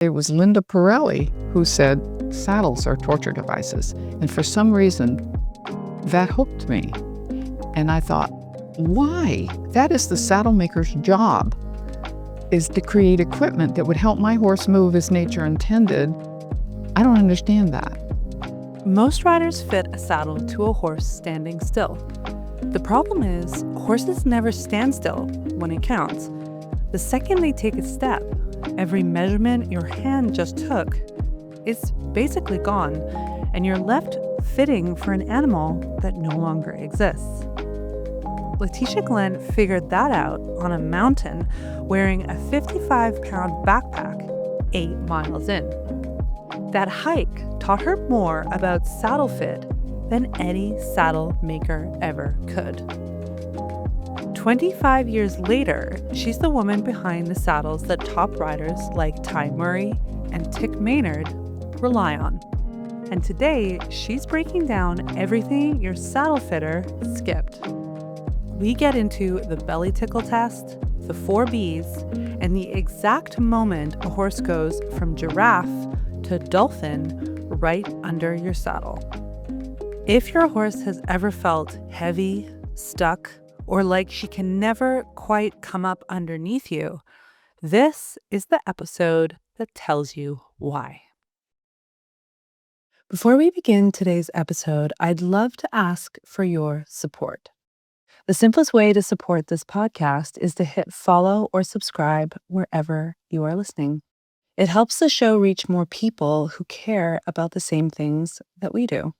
It was Linda Pirelli who said saddles are torture devices. And for some reason, that hooked me. And I thought, why? That is the saddle maker's job, is to create equipment that would help my horse move as nature intended. I don't understand that. Most riders fit a saddle to a horse standing still. The problem is, horses never stand still when it counts. The second they take a step, every measurement your hand just took is basically gone, and you're left fitting for an animal that no longer exists. Letitia Glenn figured that out on a mountain wearing a 55-pound backpack 8 miles in. That hike taught her more about saddle fit than any saddle maker ever could. 25 years later, she's the woman behind the saddles that top riders like Ty Murray and Tick Maynard rely on. And today, she's breaking down everything your saddle fitter skipped. We get into the belly tickle test, the 4 Bs, and the exact moment a horse goes from giraffe to dolphin right under your saddle. If your horse has ever felt heavy, stuck, or like she can never quite come up underneath you, this is the episode that tells you why. Before we begin today's episode, I'd love to ask for your support. The simplest way to support this podcast is to hit follow or subscribe wherever you are listening. It helps the show reach more people who care about the same things that we do.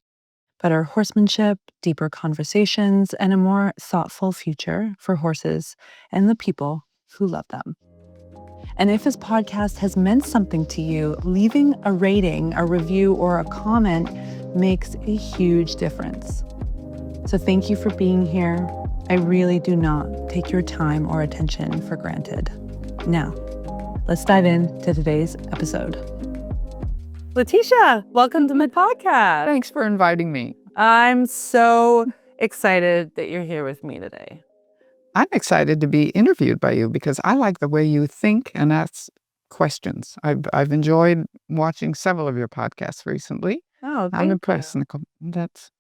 Better horsemanship, deeper conversations, and a more thoughtful future for horses and the people who love them. And if this podcast has meant something to you, leaving a rating, a review, or a comment makes a huge difference. So thank you for being here. I really do not take your time or attention for granted. Now, let's dive into today's episode. Letitia, welcome to my podcast. Thanks for inviting me. I'm so excited that you're here with me today. I'm excited to be interviewed by you because I like the way you think and ask questions. I've enjoyed watching several of your podcasts recently. Oh, I'm impressed, Nicole. That's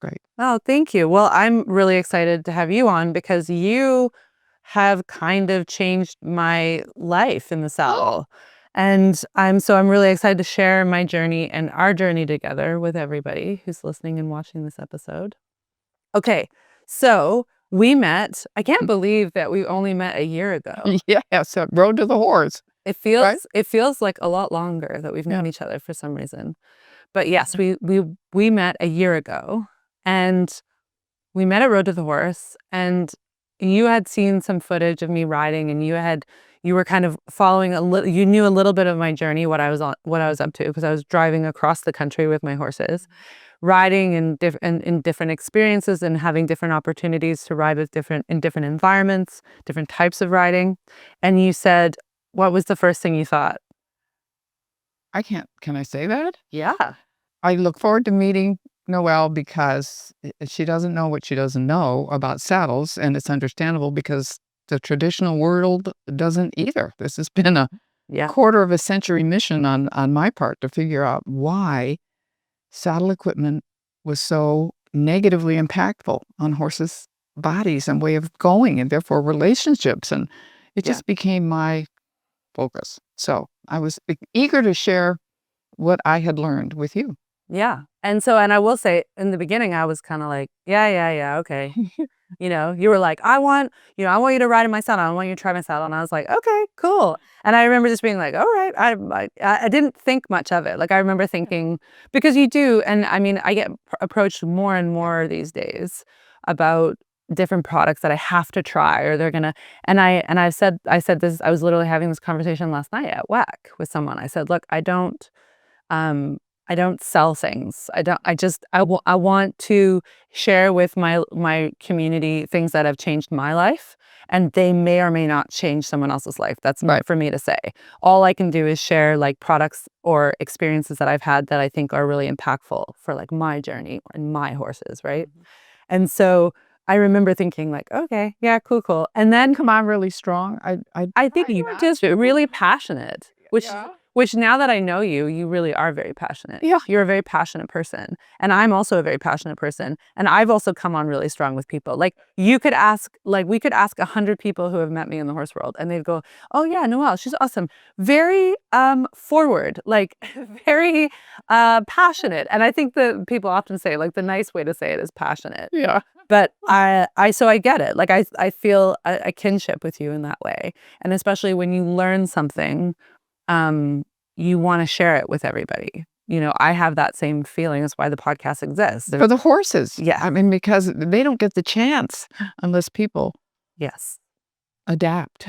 great. Oh, thank you. Well, I'm really excited to have you on because you have kind of changed my life in the saddle. And I'm really excited to share my journey and our journey together with everybody who's listening and watching this episode. Okay, so we met. I can't believe that we only met a year ago. Yeah, so Road to the Horse. It feels Right? It feels like a lot longer that we've known each other for some reason. But yes, we met a year ago, and we met at Road to the Horse, and you had seen some footage of me riding, and you were kind of following you knew a little bit of my journey, what I was up to, because I was driving across the country with my horses, riding in different experiences and having different opportunities to ride with different environments, different types of riding. And you said, what was the first thing you thought? Can I say that? Yeah. I look forward to meeting Noëlle because she doesn't know what she doesn't know about saddles, and it's understandable because the traditional world doesn't either. This has been a quarter of a century mission on my part to figure out why saddle equipment was so negatively impactful on horses' bodies and way of going, and therefore relationships. And it just became my focus. So I was eager to share what I had learned with you. Yeah. And I will say in the beginning, I was kind of like, yeah, okay. You were like, I want you to ride in my saddle. I want you to try my saddle. And I was like, okay, cool. And I remember just being like, all right. I didn't think much of it. Like I remember thinking, because you do. And I mean, I get approached more and more these days about different products that I have to try, or they're gonna. And I said this. I was literally having this conversation last night at WAC with someone. I said, look, I don't sell things. I want to share with my community things that have changed my life, and they may or may not change someone else's life. That's not for me to say. All I can do is share like products or experiences that I've had that I think are really impactful for like my journey and my horses, right? Mm-hmm. And so I remember thinking like, okay, yeah, cool. And then Come on, really strong. I think you were just really passionate, which Which now that I know you, you really are very passionate. Yeah. You're a very passionate person. And I'm also a very passionate person. And I've also come on really strong with people. Like we could ask 100 people who have met me in the horse world and they'd go, oh yeah, Noëlle, she's awesome. Very forward, like very passionate. And I think that people often say, like, the nice way to say it is passionate. Yeah. But so I get it. Like I feel a kinship with you in that way. And especially when you learn something, you want to share it with everybody. I have that same feeling. That's why the podcast exists. For the horses. Yeah. I mean, because they don't get the chance unless people Yes. adapt.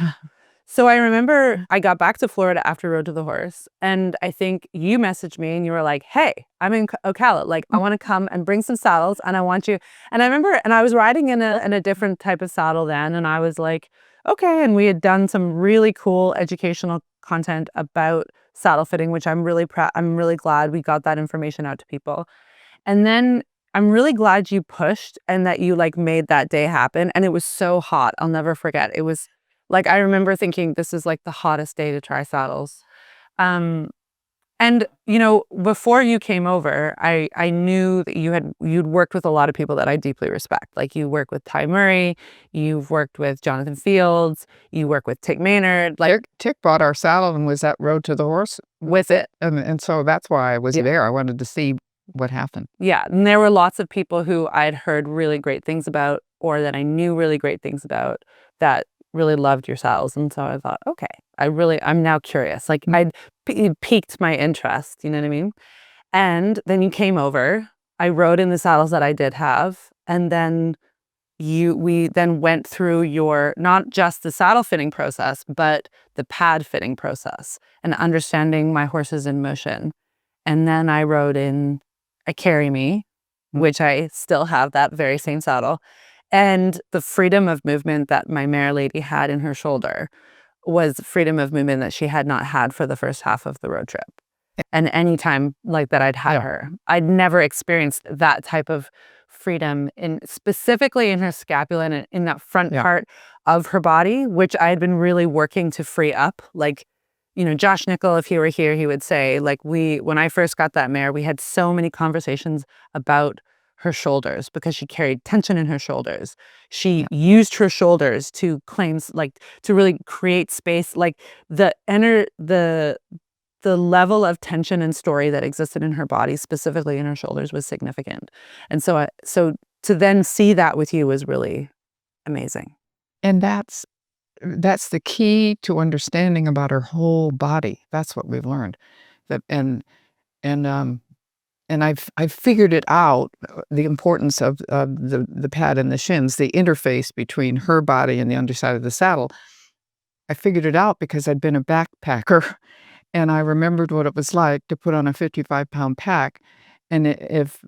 So I remember I got back to Florida after Road to the Horse, and I think you messaged me and you were like, hey, I'm in Ocala. Like, I want to come and bring some saddles and I want you. And I remember, and I was riding in a different type of saddle then. And I was like, okay. And we had done some really cool educational content about saddle fitting, which I'm really glad we got that information out to people. And then I'm really glad you pushed and that you like made that day happen. And it was so hot. I'll never forget. It was like, I remember thinking this is like the hottest day to try saddles. And before you came over, I knew that you'd worked with a lot of people that I deeply respect. Like you work with Ty Murray, you've worked with Jonathan Fields, you work with Tick Maynard. Like Tick bought our saddle and was at Road to the Horse with it. And so that's why I was there. I wanted to see what happened. Yeah. And there were lots of people who I'd heard really great things about, or that I knew really great things about, that really loved your saddles. And so I thought, okay, I'm now curious. Like it piqued my interest, you know what I mean? And then you came over, I rode in the saddles that I did have. And then we then went through not just the saddle fitting process, but the pad fitting process and understanding my horses in motion. And then I rode in a Carry Me, which I still have that very same saddle. And the freedom of movement that my mare lady had in her shoulder was freedom of movement that she had not had for the first half of the road trip. And any time like that I'd had her, I'd never experienced that type of freedom specifically in her scapula and in that front part of her body, which I had been really working to free up. Like, Josh Nickel, if he were here, he would say, like, when I first got that mare, we had so many conversations about her shoulders because she carried tension in her shoulders. She used her shoulders to to really create space. Like the level of tension and story that existed in her body, specifically in her shoulders, was significant. And so to then see that with you was really amazing. And that's the key to understanding about her whole body. That's what we've learned. And I've figured it out, the importance of the pad and the shins, the interface between her body and the underside of the saddle. I figured it out because I'd been a backpacker, and I remembered what it was like to put on a 55-pound pack. And if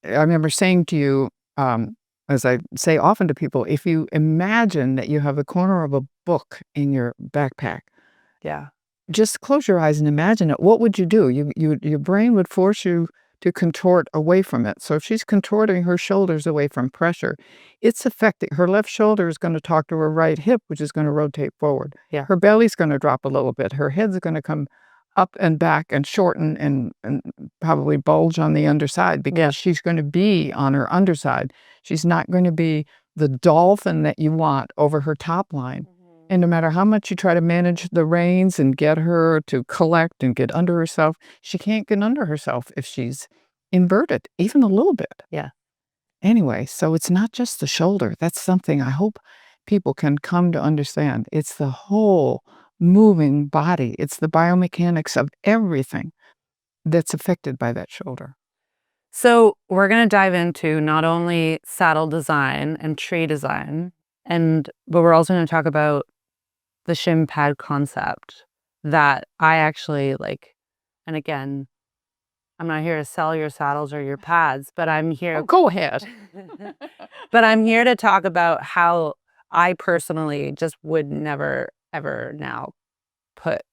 I remember saying to you, as I say often to people, if you imagine that you have a corner of a book in your backpack, just close your eyes and imagine it. What would you do? Your brain would force you to contort away from it. So if she's contorting her shoulders away from pressure, it's affecting her left shoulder is going to talk to her right hip, which is going to rotate forward. Her belly's going to drop a little bit. Her head's going to come up and back and shorten and probably bulge on the underside because she's going to be on her underside. She's not going to be the dolphin that you want over her top line. And no matter how much you try to manage the reins and get her to collect and get under herself, she can't get under herself if she's inverted, even a little bit. Anyway, so it's not just the shoulder. That's something I hope people can come to understand. It's the whole moving body. It's the biomechanics of everything that's affected by that shoulder. So we're going to dive into not only saddle design and tree design, but we're also going to talk about the shim pad concept that I actually like. And again, I'm not here to sell your saddles or your pads, but I'm here. Go ahead. But I'm here to talk about how I personally just would never, ever now put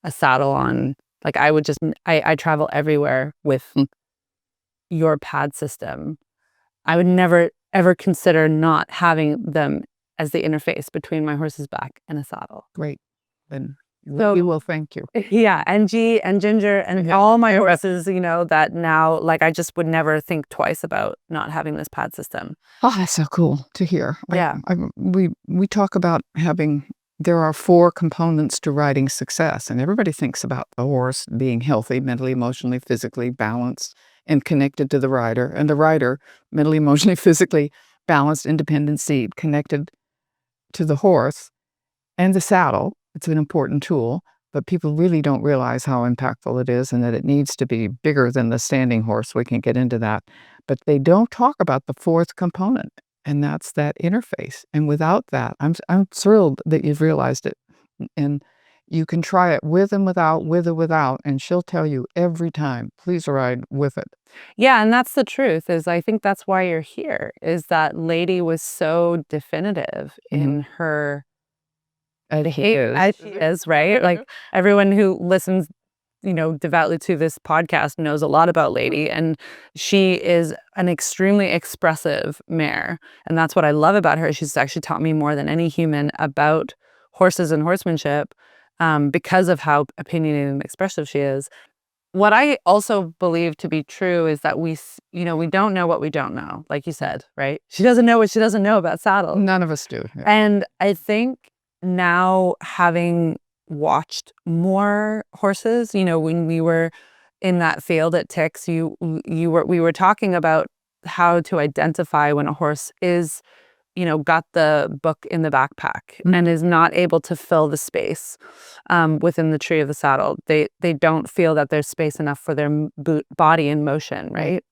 a saddle on. Like I travel everywhere with your pad system. I would never, ever consider not having them as the interface between my horse's back and a saddle. Great. Then So we will thank you. yeah, and G and Ginger and all my horses, that now, like, I just would never think twice about not having this pad system. Oh, that's so cool to hear. Yeah. We talk about there are 4 components to riding success, and everybody thinks about the horse being healthy, mentally, emotionally, physically balanced, and connected to the rider, and the rider, mentally, emotionally, physically balanced, independent seat, connected to the horse and the saddle. It's an important tool, but people really don't realize how impactful it is and that it needs to be bigger than the standing horse. We can get into that. But they don't talk about the 4th component, and that's that interface. And without that, I'm thrilled that you've realized it. And you can try it with and without, with or without, and she'll tell you every time, please ride with it. Yeah, and that's the truth, is I think that's why you're here, is that lady was so definitive in her behavior as she is, right? Like, everyone who listens, devoutly to this podcast knows a lot about Lady, and she is an extremely expressive mare. And that's what I love about her. She's actually taught me more than any human about horses and horsemanship, because of how opinionated and expressive she is. What I also believe to be true is that we don't know what we don't know, like you said, right? She doesn't know what she doesn't know about saddles. None of us do. Yeah. And I think now, having watched more horses, when we were in that field at Ticks, we were talking about how to identify when a horse is, got the book in the backpack and is not able to fill the space within the tree of the saddle. They don't feel that there's space enough for their body in motion, right?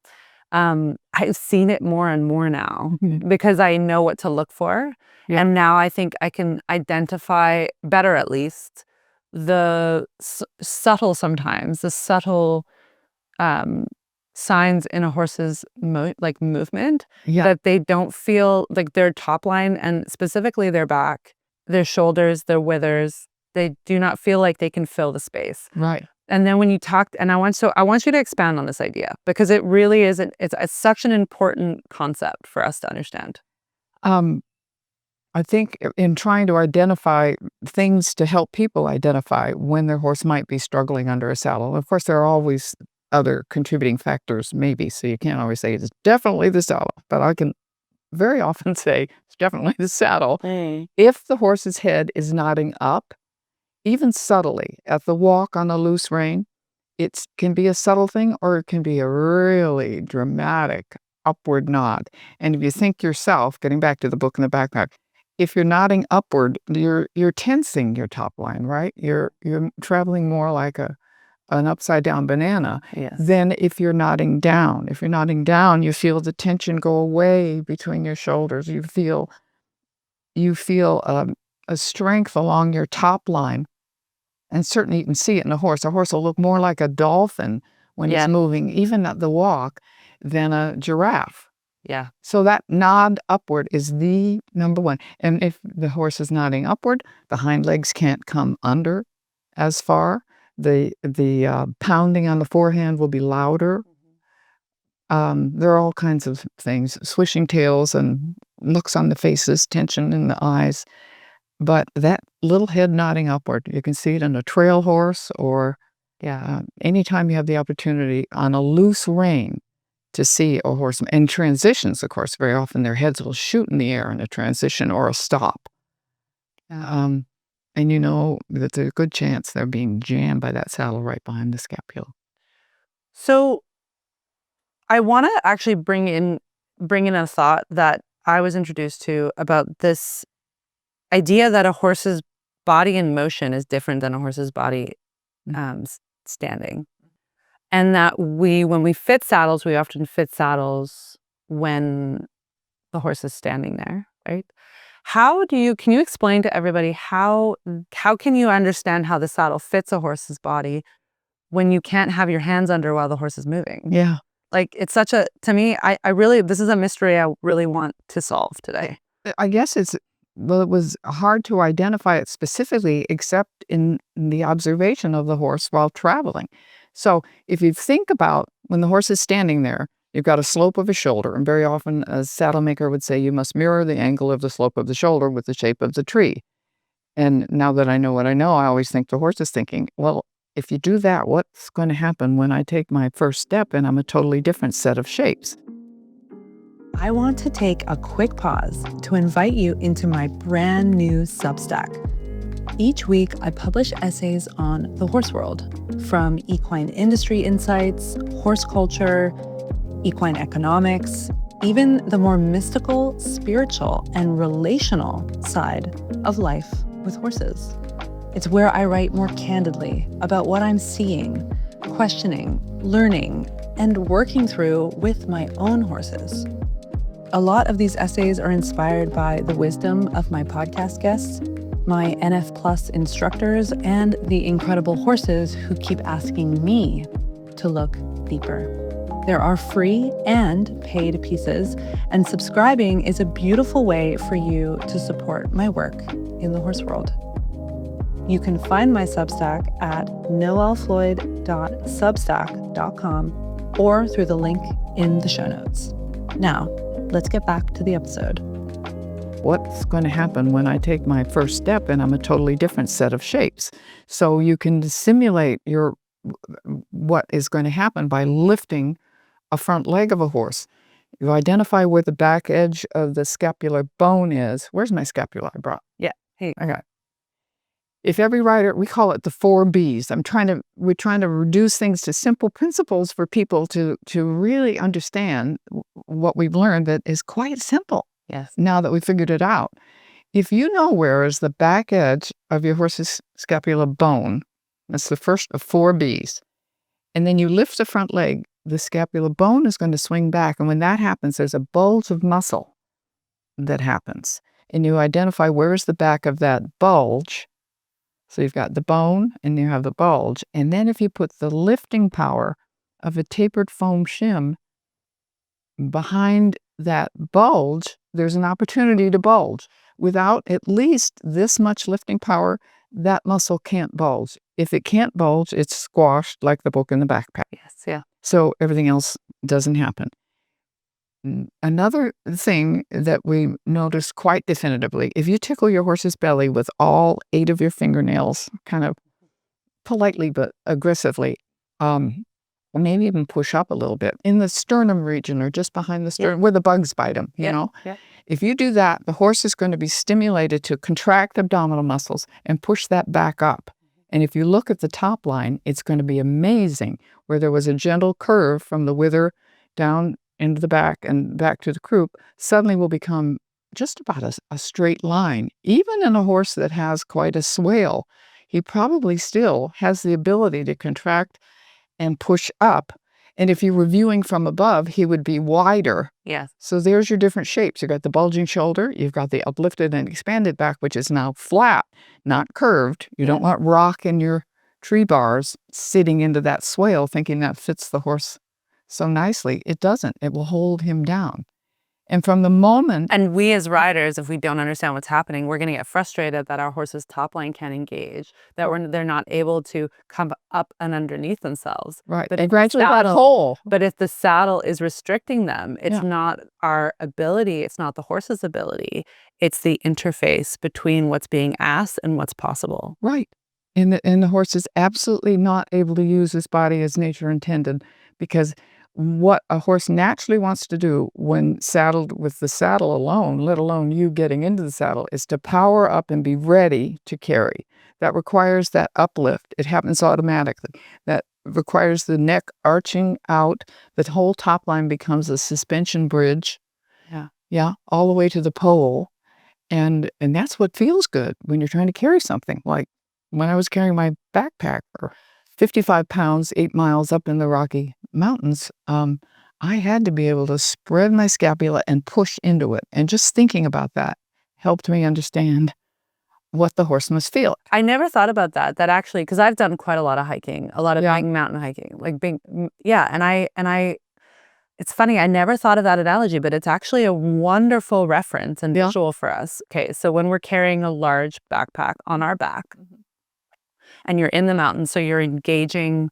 I've seen it more and more now because I know what to look for. Yeah. And now I think I can identify better, at least, the subtle signs in a horse's movement, that they don't feel like their top line, and specifically their back, their shoulders, their withers, they do not feel like they can fill the space. Right. And then when you talk, and I want you to expand on this idea, because it really isn't, it's such an important concept for us to understand. I think in trying to identify things to help people identify when their horse might be struggling under a saddle. Of course, there are always other contributing factors, maybe, so you can't always say it's definitely the saddle, but I can very often say it's definitely the saddle. If the horse's head is nodding up, even subtly, at the walk on a loose rein, it can be a subtle thing, or it can be a really dramatic upward nod. And if you think yourself, getting back to the book in the backpack, if you're nodding upward, you're tensing your top line, right? You're traveling more like an upside down banana. Yes. Than if you're nodding down. If you're nodding down, you feel the tension go away between your shoulders. You feel a strength along your top line. And certainly you can see it in a horse. A horse will look more like a dolphin when he's moving, even at the walk, than a giraffe. Yeah. So that nod upward is the number one. And if the horse is nodding upward, the hind legs can't come under as far. The pounding on the forehand will be louder. There are all kinds of things, swishing tails and looks on the faces, tension in the eyes. But that little head nodding upward, you can see it in a trail horse, or anytime you have the opportunity on a loose rein to see a horse. And transitions, of course, very often their heads will shoot in the air in a transition or a stop. And you know that there's a good chance they're being jammed by that saddle right behind the scapula. So I want to actually bring in a thought that I was introduced to about this idea that a horse's body in motion is different than a horse's body standing. And that when we fit saddles, we often fit saddles when the horse is standing there, right? Can you explain to everybody how can you understand how the saddle fits a horse's body when you can't have your hands under while the horse is moving? Yeah. Like, it's such a, to me, this is a mystery I really want to solve today. I guess it was hard to identify it specifically, except in the observation of the horse while traveling. So if you think about when the horse is standing there, you've got a slope of a shoulder, and very often a saddle maker would say you must mirror the angle of the slope of the shoulder with the shape of the tree. And now that I know what I know, I always think the horse is thinking, well, if you do that, what's going to happen when I take my first step and I'm a totally different set of shapes? I want to take a quick pause to invite you into my brand new Substack. Each week, I publish essays on the horse world, from equine industry insights, horse culture, equine economics, even the more mystical, spiritual, and relational side of life with horses. It's where I write more candidly about what I'm seeing, questioning, learning, and working through with my own horses. A lot of these essays are inspired by the wisdom of my podcast guests, my NF Plus instructors, and the incredible horses who keep asking me to look deeper. There are free and paid pieces, and subscribing is a beautiful way for you to support my work in the horse world. You can find my Substack at noellefloyd.substack.com or through the link in the show notes. Now, let's get back to the episode. What's going to happen when I take my first step and I'm a totally different set of shapes? So you can simulate what is going to happen by lifting a front leg of a horse. You identify where the back edge of the scapular bone is. Where's my scapula I brought? Yeah. Hey. Okay. If every rider, we call it the 4 Bs. We're trying to reduce things to simple principles for people to really understand what we've learned that is quite simple. Yes. Now that we figured it out. If you know where is the back edge of your horse's scapula bone, that's the first of 4 Bs, and then you lift the front leg, the scapula bone is going to swing back. And when that happens, there's a bulge of muscle that happens. And you identify where is the back of that bulge. So you've got the bone and you have the bulge. And then if you put the lifting power of a tapered foam shim behind that bulge, there's an opportunity to bulge. Without at least this much lifting power, that muscle can't bulge. If it can't bulge, it's squashed like the book in the backpack. Yes, yeah. So everything else doesn't happen. Another thing that we notice quite definitively, if you tickle your horse's belly with all 8 of your fingernails, kind of politely but aggressively, maybe even push up a little bit in the sternum region or just behind the sternum where the bugs bite them, you know? Yeah. If you do that, the horse is going to be stimulated to contract the abdominal muscles and push that back up. And if you look at the top line, it's going to be amazing where there was a gentle curve from the wither down into the back and back to the croup, suddenly will become just about a straight line. Even in a horse that has quite a swale, he probably still has the ability to contract and push up. And if you were viewing from above, he would be wider. Yes. So there's your different shapes. You've got the bulging shoulder, you've got the uplifted and expanded back, which is now flat, not curved. You don't want rock in your tree bars sitting into that swale thinking that fits the horse so nicely. It doesn't. It will hold him down. And from the moment... And we as riders, if we don't understand what's happening, we're going to get frustrated that our horse's top line can't engage, that they're not able to come up and underneath themselves. Right. But and gradually that hole. But if the saddle is restricting them, it's not our ability, it's not the horse's ability, it's the interface between what's being asked and what's possible. Right. And the horse is absolutely not able to use his body as nature intended, because what a horse naturally wants to do when saddled with the saddle alone, let alone you getting into the saddle, is to power up and be ready to carry. That requires that uplift. It happens automatically. That requires the neck arching out. The whole top line becomes a suspension bridge. Yeah, all the way to the pole. And that's what feels good when you're trying to carry something. Like when I was carrying my backpack for 55 pounds, 8 miles up in the Rocky Mountains, I had to be able to spread my scapula and push into it. And just thinking about that helped me understand what the horse must feel. I never thought about that actually, because I've done quite a lot of hiking, a lot of big mountain hiking, like big, and I, it's funny, I never thought of that analogy, but it's actually a wonderful reference and visual for us. Okay, so when we're carrying a large backpack on our back, and you're in the mountains, so you're engaging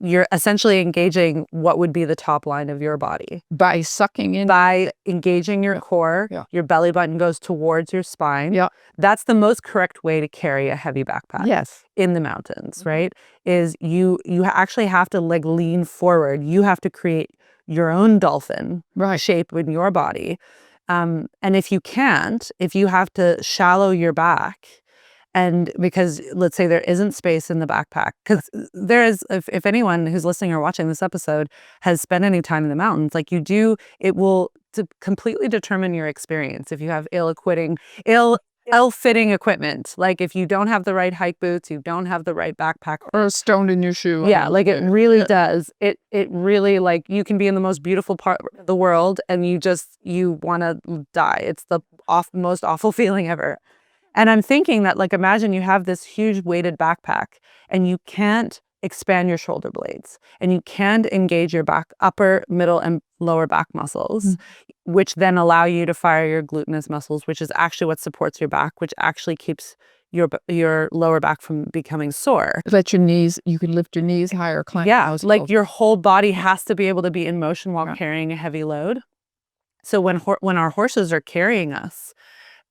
you're essentially engaging what would be the top line of your body. By sucking in. By engaging your core, Yeah. your belly button goes towards your spine. Yeah. That's the most correct way to carry a heavy backpack. Yes. In the mountains, right? Is you actually have to like lean forward. You have to create your own dolphin shape in your body. And if you can't, if you have to shallow your back, and because let's say there isn't space in the backpack, because there is, if anyone who's listening or watching this episode has spent any time in the mountains, like it will completely determine your experience. If you have ill-fitting equipment, like if you don't have the right hike boots, you don't have the right backpack, or a stone in your shoe. Yeah, like it really does. It really, like, you can be in the most beautiful part of the world and you want to die. It's the most awful feeling ever. And I'm thinking that, like, imagine you have this huge weighted backpack and you can't expand your shoulder blades and you can't engage your upper, middle, and lower back muscles, which then allow you to fire your gluteus muscles, which is actually what supports your back, which actually keeps your lower back from becoming sore. Let your knees, you can lift your knees higher, climb. Yeah, like your whole body has to be able to be in motion while carrying a heavy load. So when our horses are carrying us,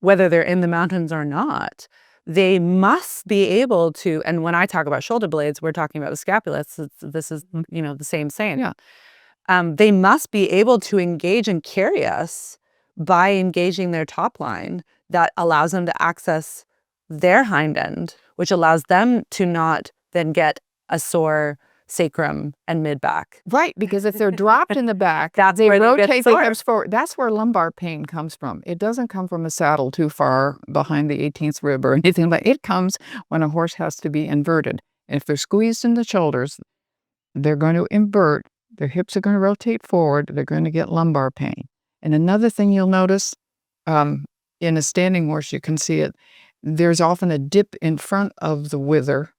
whether they're in the mountains or not, they must be able to, and when I talk about shoulder blades, we're talking about the scapula. This is, the same saying. Yeah. They must be able to engage and carry us by engaging their top line that allows them to access their hind end, which allows them to not then get a sore sacrum and mid-back. Right, because if they're dropped in the back, they rotate the hips forward. That's where lumbar pain comes from. It doesn't come from a saddle too far behind the 18th rib or anything like that. It comes when a horse has to be inverted. And if they're squeezed in the shoulders, they're going to invert. Their hips are going to rotate forward. They're going to get lumbar pain. And another thing you'll notice, in a standing horse, you can see it, there's often a dip in front of the wither.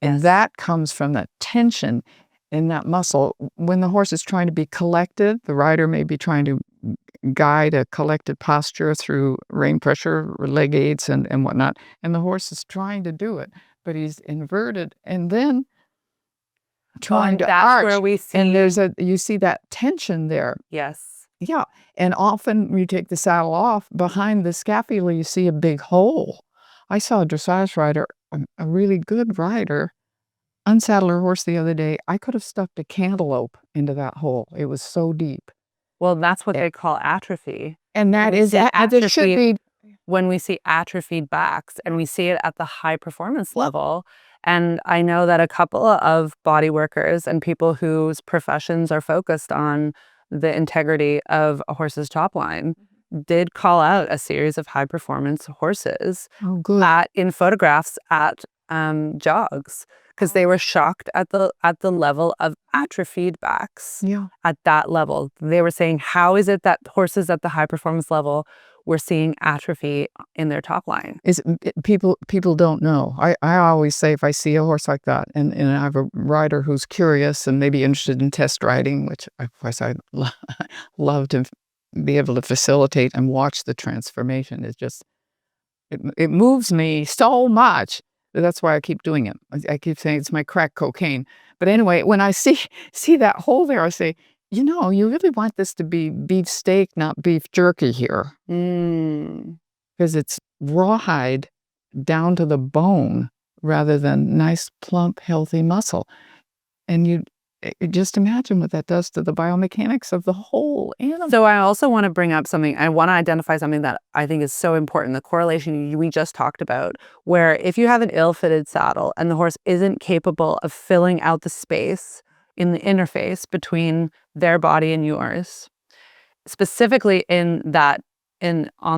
And that comes from that tension in that muscle. When the horse is trying to be collected, the rider may be trying to guide a collected posture through rein pressure, or leg aids, and whatnot. And the horse is trying to do it, but he's inverted and then trying to arch. Where we see, and you see that tension there. Yes. Yeah. And often when you take the saddle off, behind the scapula, you see a big hole. I saw a dressage rider, a really good rider, unsaddle her horse the other day. I could have stuck a cantaloupe into that hole. It was so deep. Well, that's what they call atrophy. And that is, there should be. When we see atrophied backs, and we see it at the high performance level. And I know that a couple of body workers and people whose professions are focused on the integrity of a horse's top line did call out a series of high performance horses in photographs at jogs, because they were shocked at the level of atrophied backs. At that level, they were saying, how is it that horses at the high performance level we're seeing atrophy in their top line? People don't know. I always say, if I see a horse like that, and I have a rider who's curious and maybe interested in test riding, which of course I'd love to be able to facilitate and watch the transformation. It's just, it moves me so much. That's why I keep doing it. I keep saying it's my crack cocaine. But anyway, when I see that hole there, I say, you really want this to be beef steak, not beef jerky here. Because it's rawhide down to the bone rather than nice, plump, healthy muscle. And you just imagine what that does to the biomechanics of the whole animal. So I also want to bring up something. I want to identify something that I think is so important, the correlation we just talked about, where if you have an ill-fitted saddle and the horse isn't capable of filling out the space in the interface between their body and yours, specifically on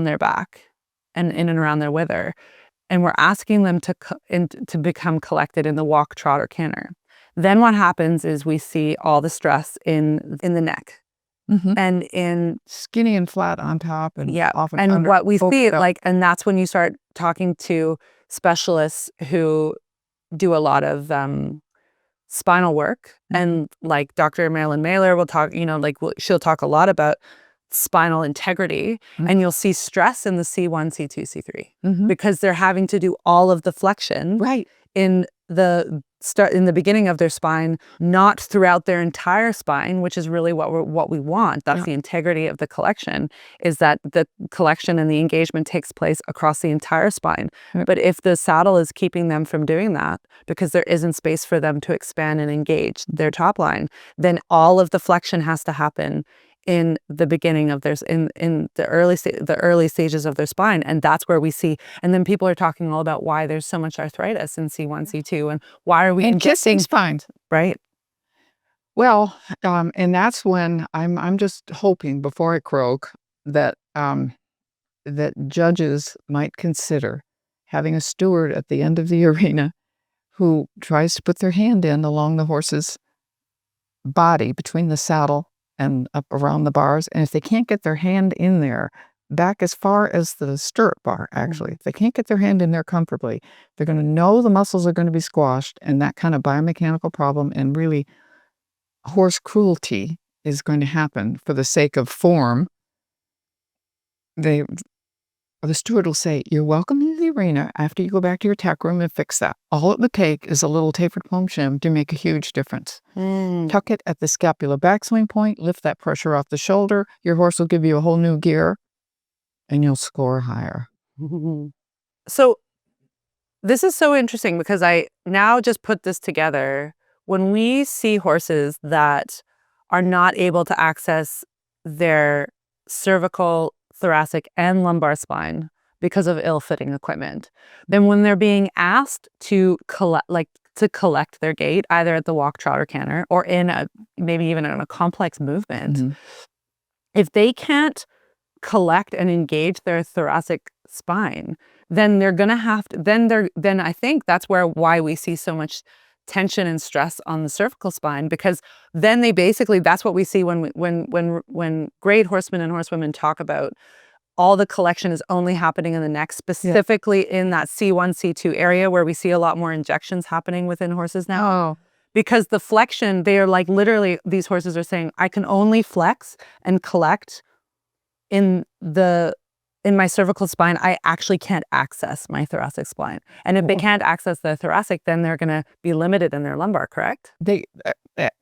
their back and in and around their wither, and we're asking them to become collected in the walk, trot, or canter, then what happens is we see all the stress in the neck. And in skinny and flat on top, and often and under, what we see, and that's when you start talking to specialists who do a lot of spinal work, and like Dr. Marilyn Mailer will talk, she'll talk a lot about spinal integrity, and you'll see stress in the C1, C2, C3, because they're having to do all of the flexion in the start in the beginning of their spine, not throughout their entire spine, which is really what we want. That's the integrity of the collection, is that the collection and the engagement takes place across the entire spine. But if the saddle is keeping them from doing that because there isn't space for them to expand and engage their top line, then all of the flexion has to happen in the beginning of in the early stages of their spine. And that's where we see, and then people are talking all about why there's so much arthritis in C1, C2, and why are we and kissing spines, right? Well, and that's when I'm just hoping before I croak that that judges might consider having a steward at the end of the arena who tries to put their hand in along the horse's body between the saddle and up around the bars. And if they can't get their hand in there, back as far as the stirrup bar, actually, if they can't get their hand in there comfortably, they're going to know the muscles are going to be squashed, and that kind of biomechanical problem and really horse cruelty is going to happen for the sake of form. The steward will say, "You're welcome to the arena after you go back to your tech room and fix that. All it would take is a little tapered foam shim to make a huge difference. Tuck it at the scapula backswing point, lift that pressure off the shoulder. Your horse will give you a whole new gear, and you'll score higher." So this is so interesting because I now just put this together. When we see horses that are not able to access their cervical, thoracic, and lumbar spine because of ill-fitting equipment, then when they're being asked to collect their gait, either at the walk, trot, or canter, or maybe even in a complex movement, if they can't collect and engage their thoracic spine, then they're gonna have to. Then I think that's why we see so much tension and stress on the cervical spine, because then that's what we see when great horsemen and horsewomen talk about all the collection is only happening in the neck, specifically in that C1, C2 area where we see a lot more injections happening within horses now. Because the flexion, they are like literally, these horses are saying, I can only flex and collect in my cervical spine. I actually can't access my thoracic spine. And if they can't access the thoracic, then they're going to be limited in their lumbar, correct? They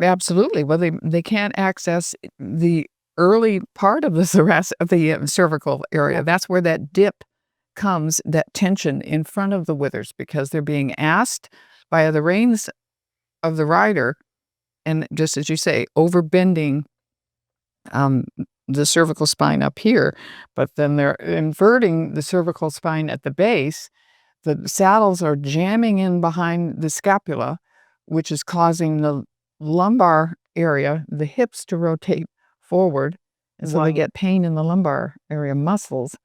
absolutely. Well, they can't access the early part of the cervical area. That's where that dip comes, that tension in front of the withers, because they're being asked by the reins of the rider, and just as you say, overbending the cervical spine up here, but then they're inverting the cervical spine at the base. The saddles are jamming in behind the scapula, which is causing the lumbar area, the hips, to rotate forward, and so they get pain in the lumbar area muscles.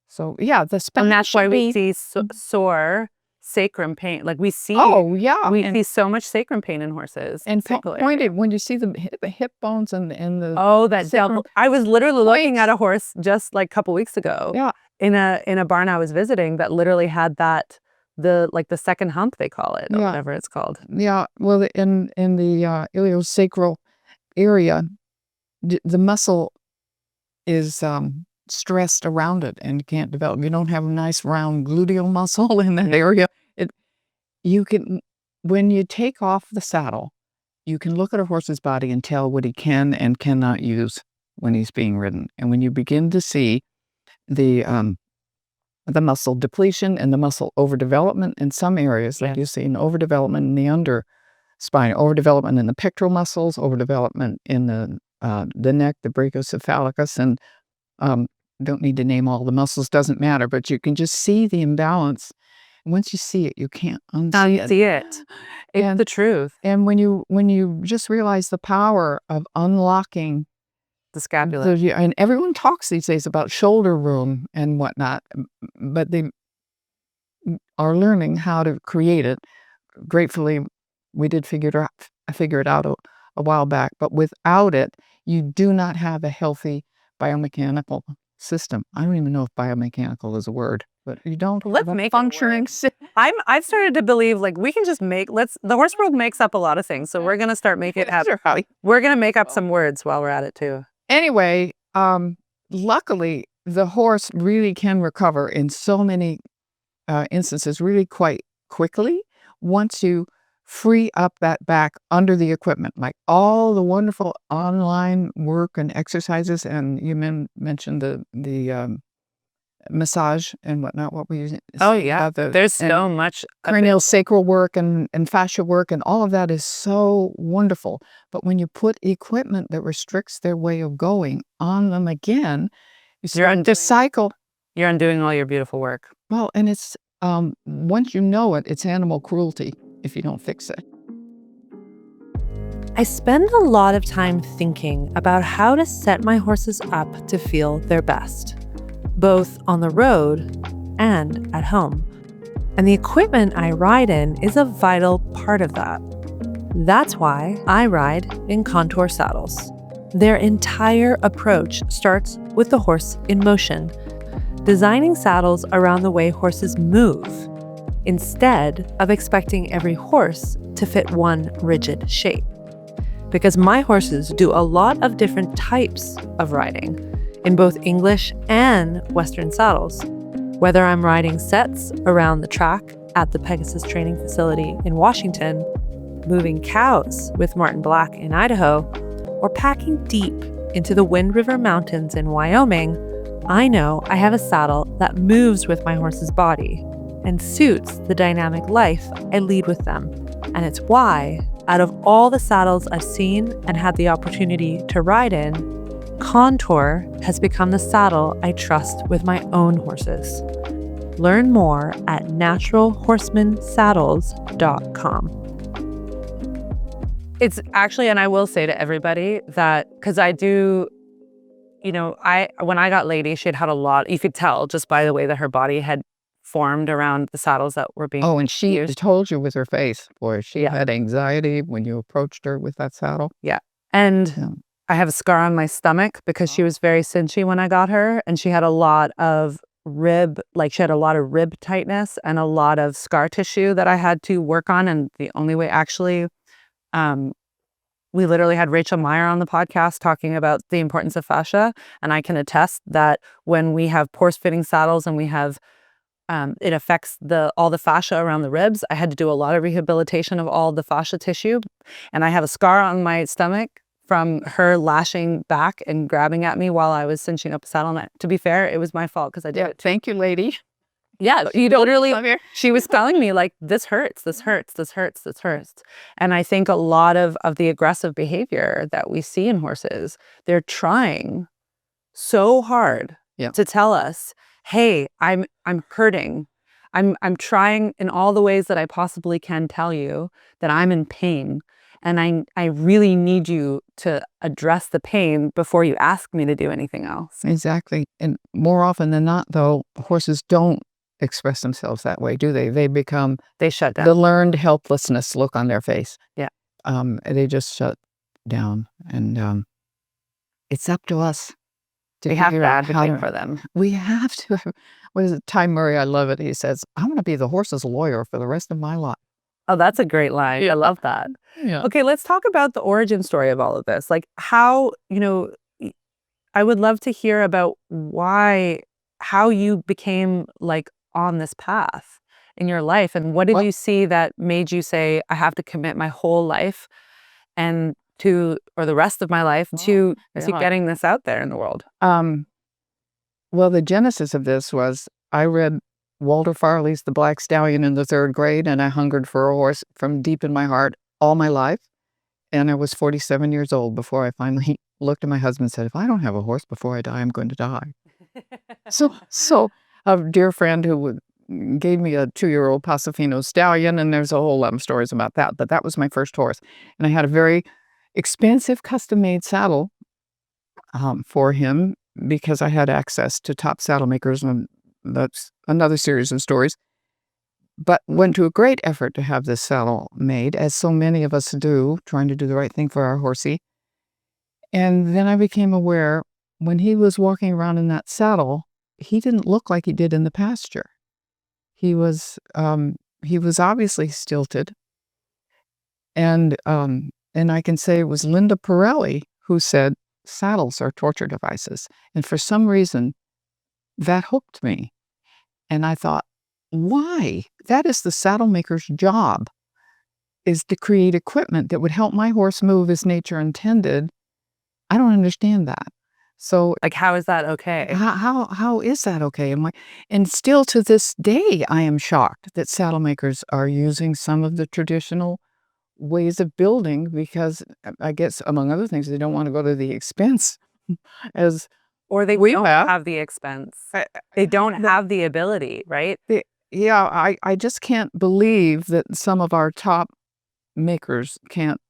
So yeah, the spine, and that's why we see sore sacrum pain. Like we see, we see so much sacrum pain in horses. And pointed when you see the hip bones and the that double. I was literally looking at a horse just like a couple weeks ago. In a barn I was visiting that literally had that the second hump, they call it, or whatever it's called. Well, in the iliosacral area, the muscle is stressed around it and can't develop. You don't have a nice round gluteal muscle in that area. You can, when you take off the saddle, you can look at a horse's body and tell what he can and cannot use when he's being ridden. And when you begin to see the muscle depletion and the muscle overdevelopment in some areas, like you see an overdevelopment in the under spine, overdevelopment in the pectoral muscles, overdevelopment in the neck, the brachiocephalicus, and don't need to name all the muscles, doesn't matter, but you can just see the imbalance. Once you see it, you can't unsee it. It's the truth. And when you just realize the power of unlocking the scapula, and everyone talks these days about shoulder room and whatnot, but they are learning how to create it. Gratefully, we did figure it out a while back, but without it, you do not have a healthy biomechanical system. I don't even know if biomechanical is a word, but you don't have a functioning system. I've started to believe like we can just the horse world makes up a lot of things, so we're gonna start making it happen. We're gonna make up some words while we're at it too. Anyway, luckily the horse really can recover in so many instances really quite quickly once you free up that back under the equipment, like all the wonderful online work and exercises. And you mentioned the massage and whatnot. What we using? Oh yeah, there's and so much cranial available. sacral work and fascia work, and all of that is so wonderful. But when you put equipment that restricts their way of going on them again, you start to cycle. You're undoing all your beautiful work. Well, and it's once you know it, it's animal cruelty if you don't fix it. I spend a lot of time thinking about how to set my horses up to feel their best, both on the road and at home. And the equipment I ride in is a vital part of that. That's why I ride in Contour saddles. Their entire approach starts with the horse in motion, designing saddles around the way horses move, instead of expecting every horse to fit one rigid shape. Because my horses do a lot of different types of riding in both English and Western saddles. Whether I'm riding sets around the track at the Pegasus Training Facility in Washington, moving cows with Martin Black in Idaho, or packing deep into the Wind River Mountains in Wyoming, I know I have a saddle that moves with my horse's body and suits the dynamic life I lead with them. And it's why, out of all the saddles I've seen and had the opportunity to ride in, Contour has become the saddle I trust with my own horses. Learn more at naturalhorsemansaddles.com. It's actually, and I will say to everybody that, because I do, when I got Lady, she had a lot, you could tell just by the way that her body had formed around the saddles that were being and she used. told you with her face, boy, she had anxiety when you approached her with that saddle. Yeah. And I have a scar on my stomach because she was very cinchy when I got her, and she had a lot of rib tightness and a lot of scar tissue that I had to work on. And the only way, actually, we literally had Rachel Meyer on the podcast talking about the importance of fascia. And I can attest that when we have porous-fitting saddles and we have it affects all the fascia around the ribs. I had to do a lot of rehabilitation of all the fascia tissue. And I have a scar on my stomach from her lashing back and grabbing at me while I was cinching up a saddle. And to be fair, it was my fault because I did it. Thank you, lady. Yeah, she was telling me like, this hurts, this hurts, this hurts, this hurts. And I think a lot of the aggressive behavior that we see in horses, they're trying so hard to tell us, hey, I'm hurting. I'm trying in all the ways that I possibly can tell you that I'm in pain. And I really need you to address the pain before you ask me to do anything else. Exactly. And more often than not, though, horses don't express themselves that way, do they? They shut down. The learned helplessness look on their face. Yeah. They just shut down. And it's up to us. We have to advocate for them. We have to. What is it? Ty Murray, I love it. He says, I'm going to be the horse's lawyer for the rest of my life. Oh, that's a great line. I love that. Yeah. Okay, let's talk about the origin story of all of this. Like how, I would love to hear about how you became like on this path in your life. And what did you see that made you say, I have to commit my whole life or the rest of my life to getting this out there in the world? Well, the genesis of this was I read Walter Farley's The Black Stallion in the 3rd grade, and I hungered for a horse from deep in my heart all my life. And I was 47 years old before I finally looked at my husband and said, if I don't have a horse before I die, I'm going to die. So a dear friend who gave me a 2-year-old Pasofino stallion, and there's a whole lot of stories about that, but that was my first horse. And I had a very expensive custom-made saddle for him because I had access to top saddle makers, and that's another series of stories. But went to a great effort to have this saddle made, as so many of us do, trying to do the right thing for our horsey. And then I became aware when he was walking around in that saddle, he didn't look like he did in the pasture. He was obviously stilted. And I can say it was Linda Pirelli who said, saddles are torture devices. And for some reason, that hooked me. And I thought, why? That is the saddle maker's job, is to create equipment that would help my horse move as nature intended. I don't understand that. So Like, how is that okay? how is that okay? And still to this day, I am shocked that saddle makers are using some of the traditional ways of building because I guess among other things, they don't want to go to the expense as Or they we don't have. have the expense. They don't have the ability, right? Yeah, I just can't believe that some of our top makers can't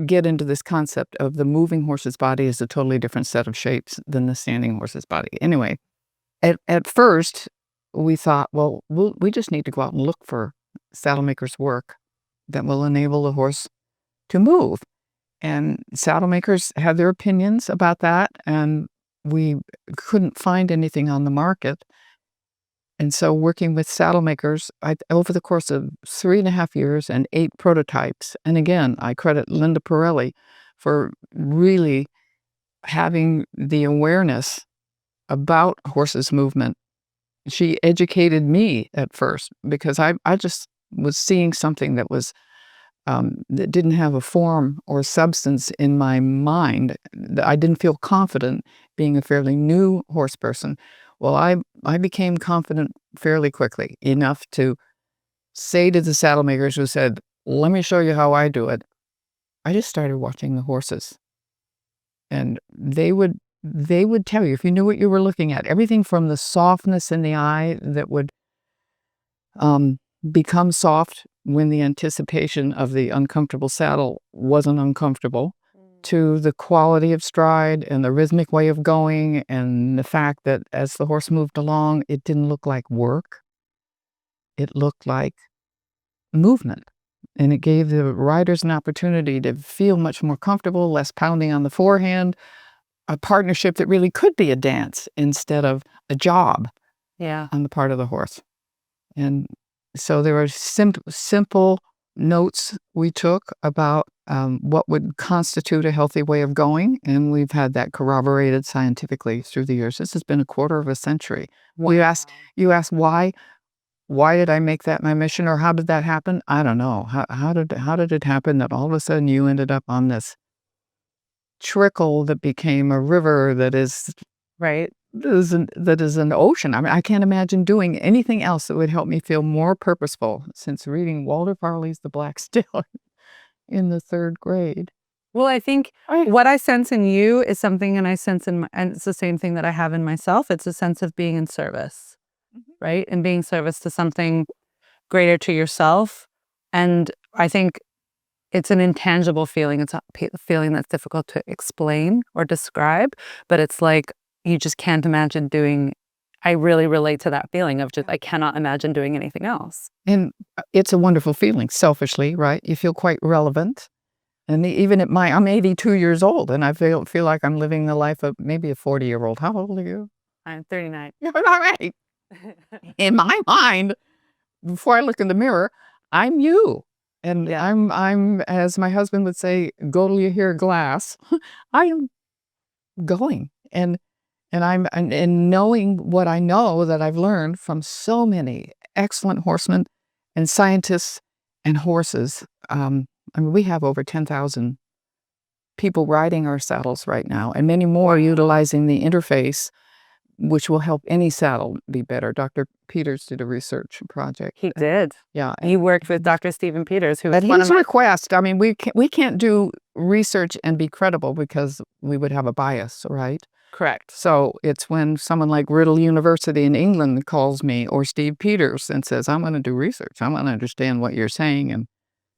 get into this concept of the moving horse's body is a totally different set of shapes than the standing horse's body. Anyway, at first, we thought, well, we just need to go out and look for saddle makers' work that will enable the horse to move. And saddle makers had their opinions about that, and we couldn't find anything on the market. And so working with saddle makers, over the course of 3.5 years and 8 prototypes, and again, I credit Linda Pirelli for really having the awareness about horses' movement. She educated me at first because I just was seeing something that was that didn't have a form or substance in my mind. I didn't feel confident being a fairly new horse person. Well, I became confident fairly quickly, enough to say to the saddle makers who said, "Let me show you how I do it." I just started watching the horses. And they would tell you, if you knew what you were looking at, everything from the softness in the eye that would become soft when the anticipation of the uncomfortable saddle wasn't uncomfortable, to the quality of stride and the rhythmic way of going, and the fact that as the horse moved along, it didn't look like work. It looked like movement. And it gave the riders an opportunity to feel much more comfortable, less pounding on the forehand, a partnership that really could be a dance instead of a job on the part of the horse. And so there were simple notes we took about what would constitute a healthy way of going, and we've had that corroborated scientifically through the years. This has been a quarter of a century. Wow. You asked why did I make that my mission, or how did that happen? I don't know. How did it happen that all of a sudden you ended up on this trickle that became a river that is Right. that is an ocean? I mean, I can't imagine doing anything else that would help me feel more purposeful since reading Walter Farley's The Black Stallion in the 3rd grade. Well, I think what I sense in you is something, and I sense and it's the same thing that I have in myself. It's a sense of being in service, right? And being service to something greater to yourself. And I think it's an intangible feeling. It's a feeling that's difficult to explain or describe, but it's like you just can't imagine doing. I really relate to that feeling of just, I cannot imagine doing anything else. And it's a wonderful feeling, selfishly, right? You feel quite relevant. And even at I'm 82 years old, and I feel like I'm living the life of maybe a 40-year-old. How old are you? I'm 39. You're all right. In my mind, before I look in the mirror, I'm you. And I'm, as my husband would say, go till you hear glass. I am going. And knowing what I know that I've learned from so many excellent horsemen and scientists and horses. I mean, we have over 10,000 people riding our saddles right now, and many more utilizing the interface, which will help any saddle be better. Dr. Peters did a research project. He did. Yeah. He worked with Dr. Stephen Peters, who At was one his of my... request, I mean, we can't do research and be credible because we would have a bias, right? Correct. So it's when someone like Riddle University in England calls me, or Steve Peters, and says, I'm going to do research. I want to understand what you're saying and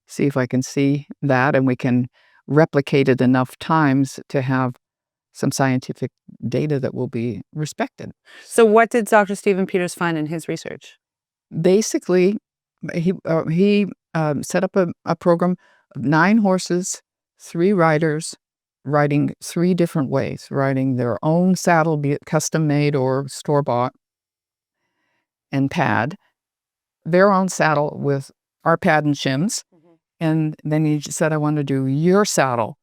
see if I can see that, and we can replicate it enough times to have some scientific data that will be respected. So what did Dr. Stephen Peters find in his research? Basically, he set up a program of 9 horses, 3 riders, riding 3 different ways, riding their own saddle, be it custom made or store-bought, and pad, their own saddle with our pad and shims. And then he said, I want to do your saddle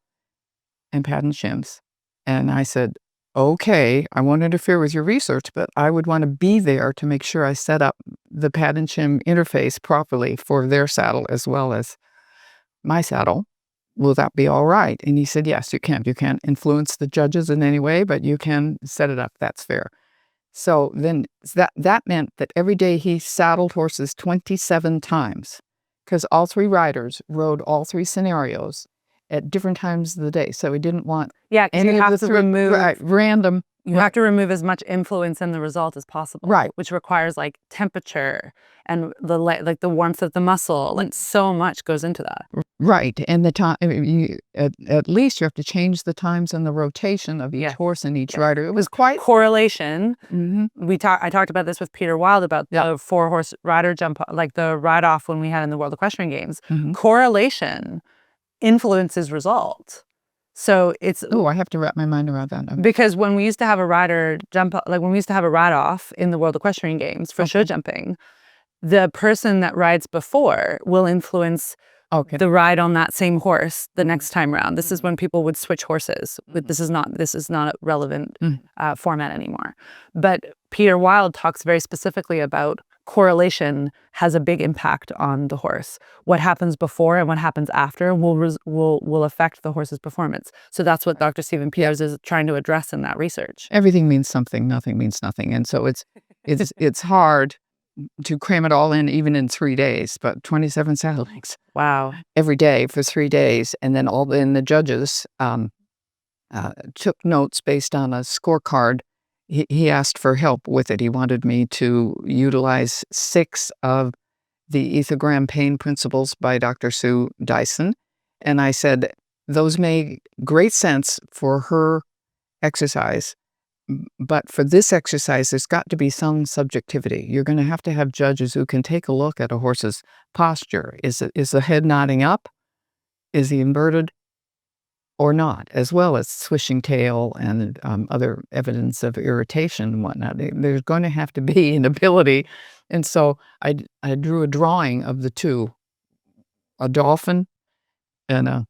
and pad and shims. And I said, okay, I won't interfere with your research, but I would want to be there to make sure I set up the pad and shim interface properly for their saddle as well as my saddle. Will that be all right? And he said, yes, you can. You can't influence the judges in any way, but you can set it up. That's fair. So then that meant that every day he saddled horses 27 times because all 3 riders rode all 3 scenarios at different times of the day. So he didn't want any of the 3 remove random. You have to remove as much influence in the result as possible, Right? Which requires like temperature and the warmth of the muscle. Like so much goes into that. Right, and the time. At least you have to change the times and the rotation of each horse and each rider. It was quite correlation. Mm-hmm. I talked about this with Peter Wilde about the 4-horse rider jump, like the ride off when we had in the World Equestrian Games. Mm-hmm. Correlation influences result. So it's I have to wrap my mind around that. Because when we used to have a rider jump, like when we used to have a ride off in the World Equestrian Games for show jumping, the person that rides before will influence the ride on that same horse the next time around. This is when people would switch horses. This is not a relevant format anymore. But Peter Wilde talks very specifically about correlation has a big impact on the horse. What happens before and what happens after will affect the horse's performance. So that's what Dr. Stephen Piers is trying to address in that research. Everything means something. Nothing means nothing. And so it's hard to cram it all in, even in 3 days, but 27 saddlings. Wow. Every day for 3 days. And then the judges took notes based on a scorecard. He asked for help with it. He wanted me to utilize 6 of the ethogram pain principles by Dr. Sue Dyson. And I said, those make great sense for her exercise. But for this exercise, there's got to be some subjectivity. You're going to have judges who can take a look at a horse's posture. Is the head nodding up? Is he inverted or not? As well as swishing tail and other evidence of irritation and whatnot. There's going to have to be an ability. And so I drew a drawing of the 2, a dolphin and a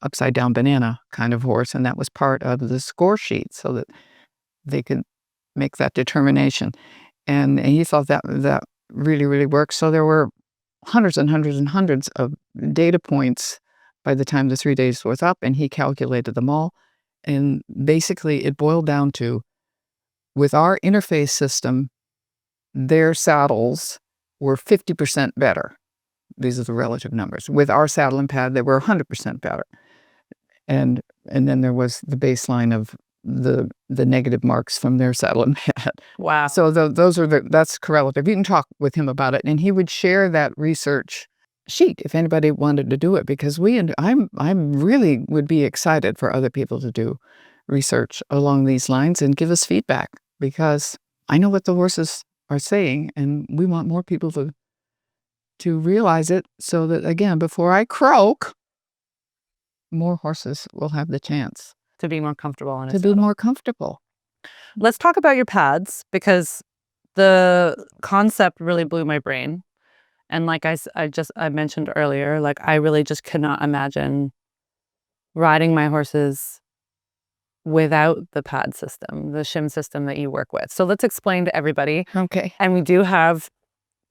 upside down banana kind of horse. And that was part of the score sheet so that they could make that determination. And he thought that really, really worked. So there were hundreds and hundreds and hundreds of data points by the time the 3 days was up, and he calculated them all. And basically it boiled down to, with our interface system, their saddles were 50% better. These are the relative numbers. With our saddle and pad, they were 100% better. And then there was the baseline of the negative marks from their saddle and pad. Wow. So that's correlative. You can talk with him about it, and he would share that research sheet if anybody wanted to do it, because I'm really would be excited for other people to do research along these lines and give us feedback, because I know what the horses are saying, and we want more people to realize it, so that, again, before I croak, more horses will have the chance to be more comfortable in to be more comfortable. Let's talk about your pads, because the concept really blew my brain. And like I mentioned earlier, like I really just cannot imagine riding my horses without the pad system, the shim system that you work with. So let's explain to everybody. Okay. And we do have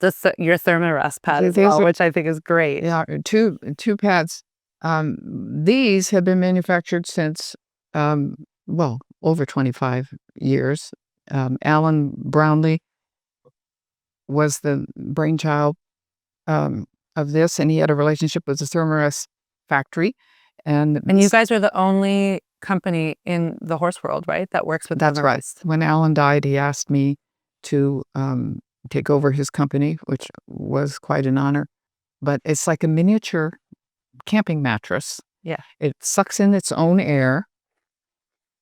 your Therm-a-Rest pad as well, which I think is great. Yeah, two pads. These have been manufactured since, over 25 years. Alan Brownlee was the brainchild of this, and he had a relationship with the Therm-a-Rest factory. And you guys are the only company in the horse world, right, that works with That's Therm-a-Rest. right. When Alan died, he asked me to take over his company, which was quite an honor. But it's like a miniature camping mattress. Yeah. It sucks in its own air.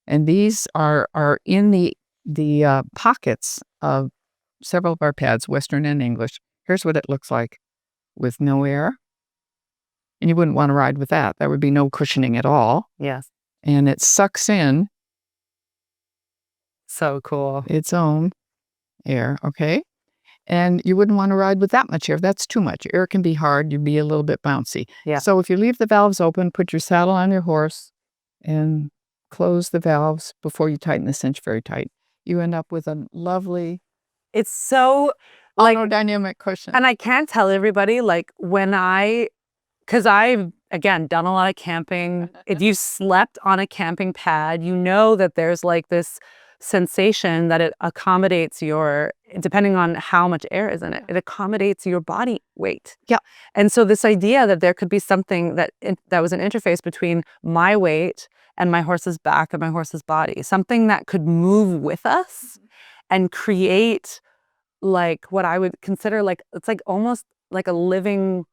And these are in the pockets of several of our pads, Western and English. Here's what it looks like with no air. And you wouldn't want to ride with that. There would be no cushioning at all. Yes. And it sucks in so cool its own air, okay? And you wouldn't want to ride with that much air. That's too much. Air can be hard. You'd be a little bit bouncy. Yeah. So if you leave the valves open, put your saddle on your horse and close the valves before you tighten the cinch very tight, you end up with a lovely, it's so like aerodynamic cushion. And I can't tell everybody, like when I Because I've, again, done a lot of camping. If you slept on a camping pad, you know that there's like this sensation that it accommodates your, depending on how much air is in it, it accommodates your body weight. Yeah. And so this idea that there could be something that was an interface between my weight and my horse's back and my horse's body, something that could move with us and create like what I would consider like, it's like almost like a living,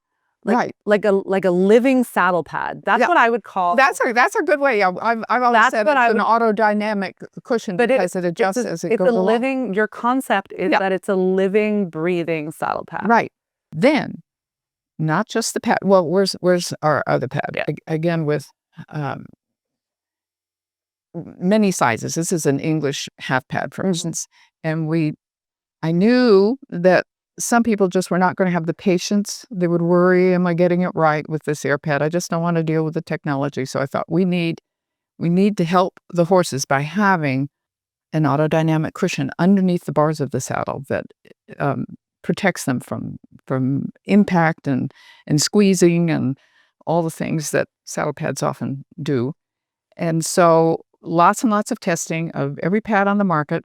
Right. like a living saddle pad. That's what I would call. That's a good way. I've always said it's an autodynamic cushion because it adjusts as it goes along. Living. Your concept is that it's a living, breathing saddle pad. Right. Then, not just the pad. Well, where's our other pad? Yeah. Again, with many sizes. This is an English half pad, for instance, and I knew that some people just were not going to have the patience. They would worry, am I getting it right with this air pad? I just don't want to deal with the technology. So I thought we need to help the horses by having an autodynamic cushion underneath the bars of the saddle that protects them from impact and squeezing and all the things that saddle pads often do. And so lots and lots of testing of every pad on the market.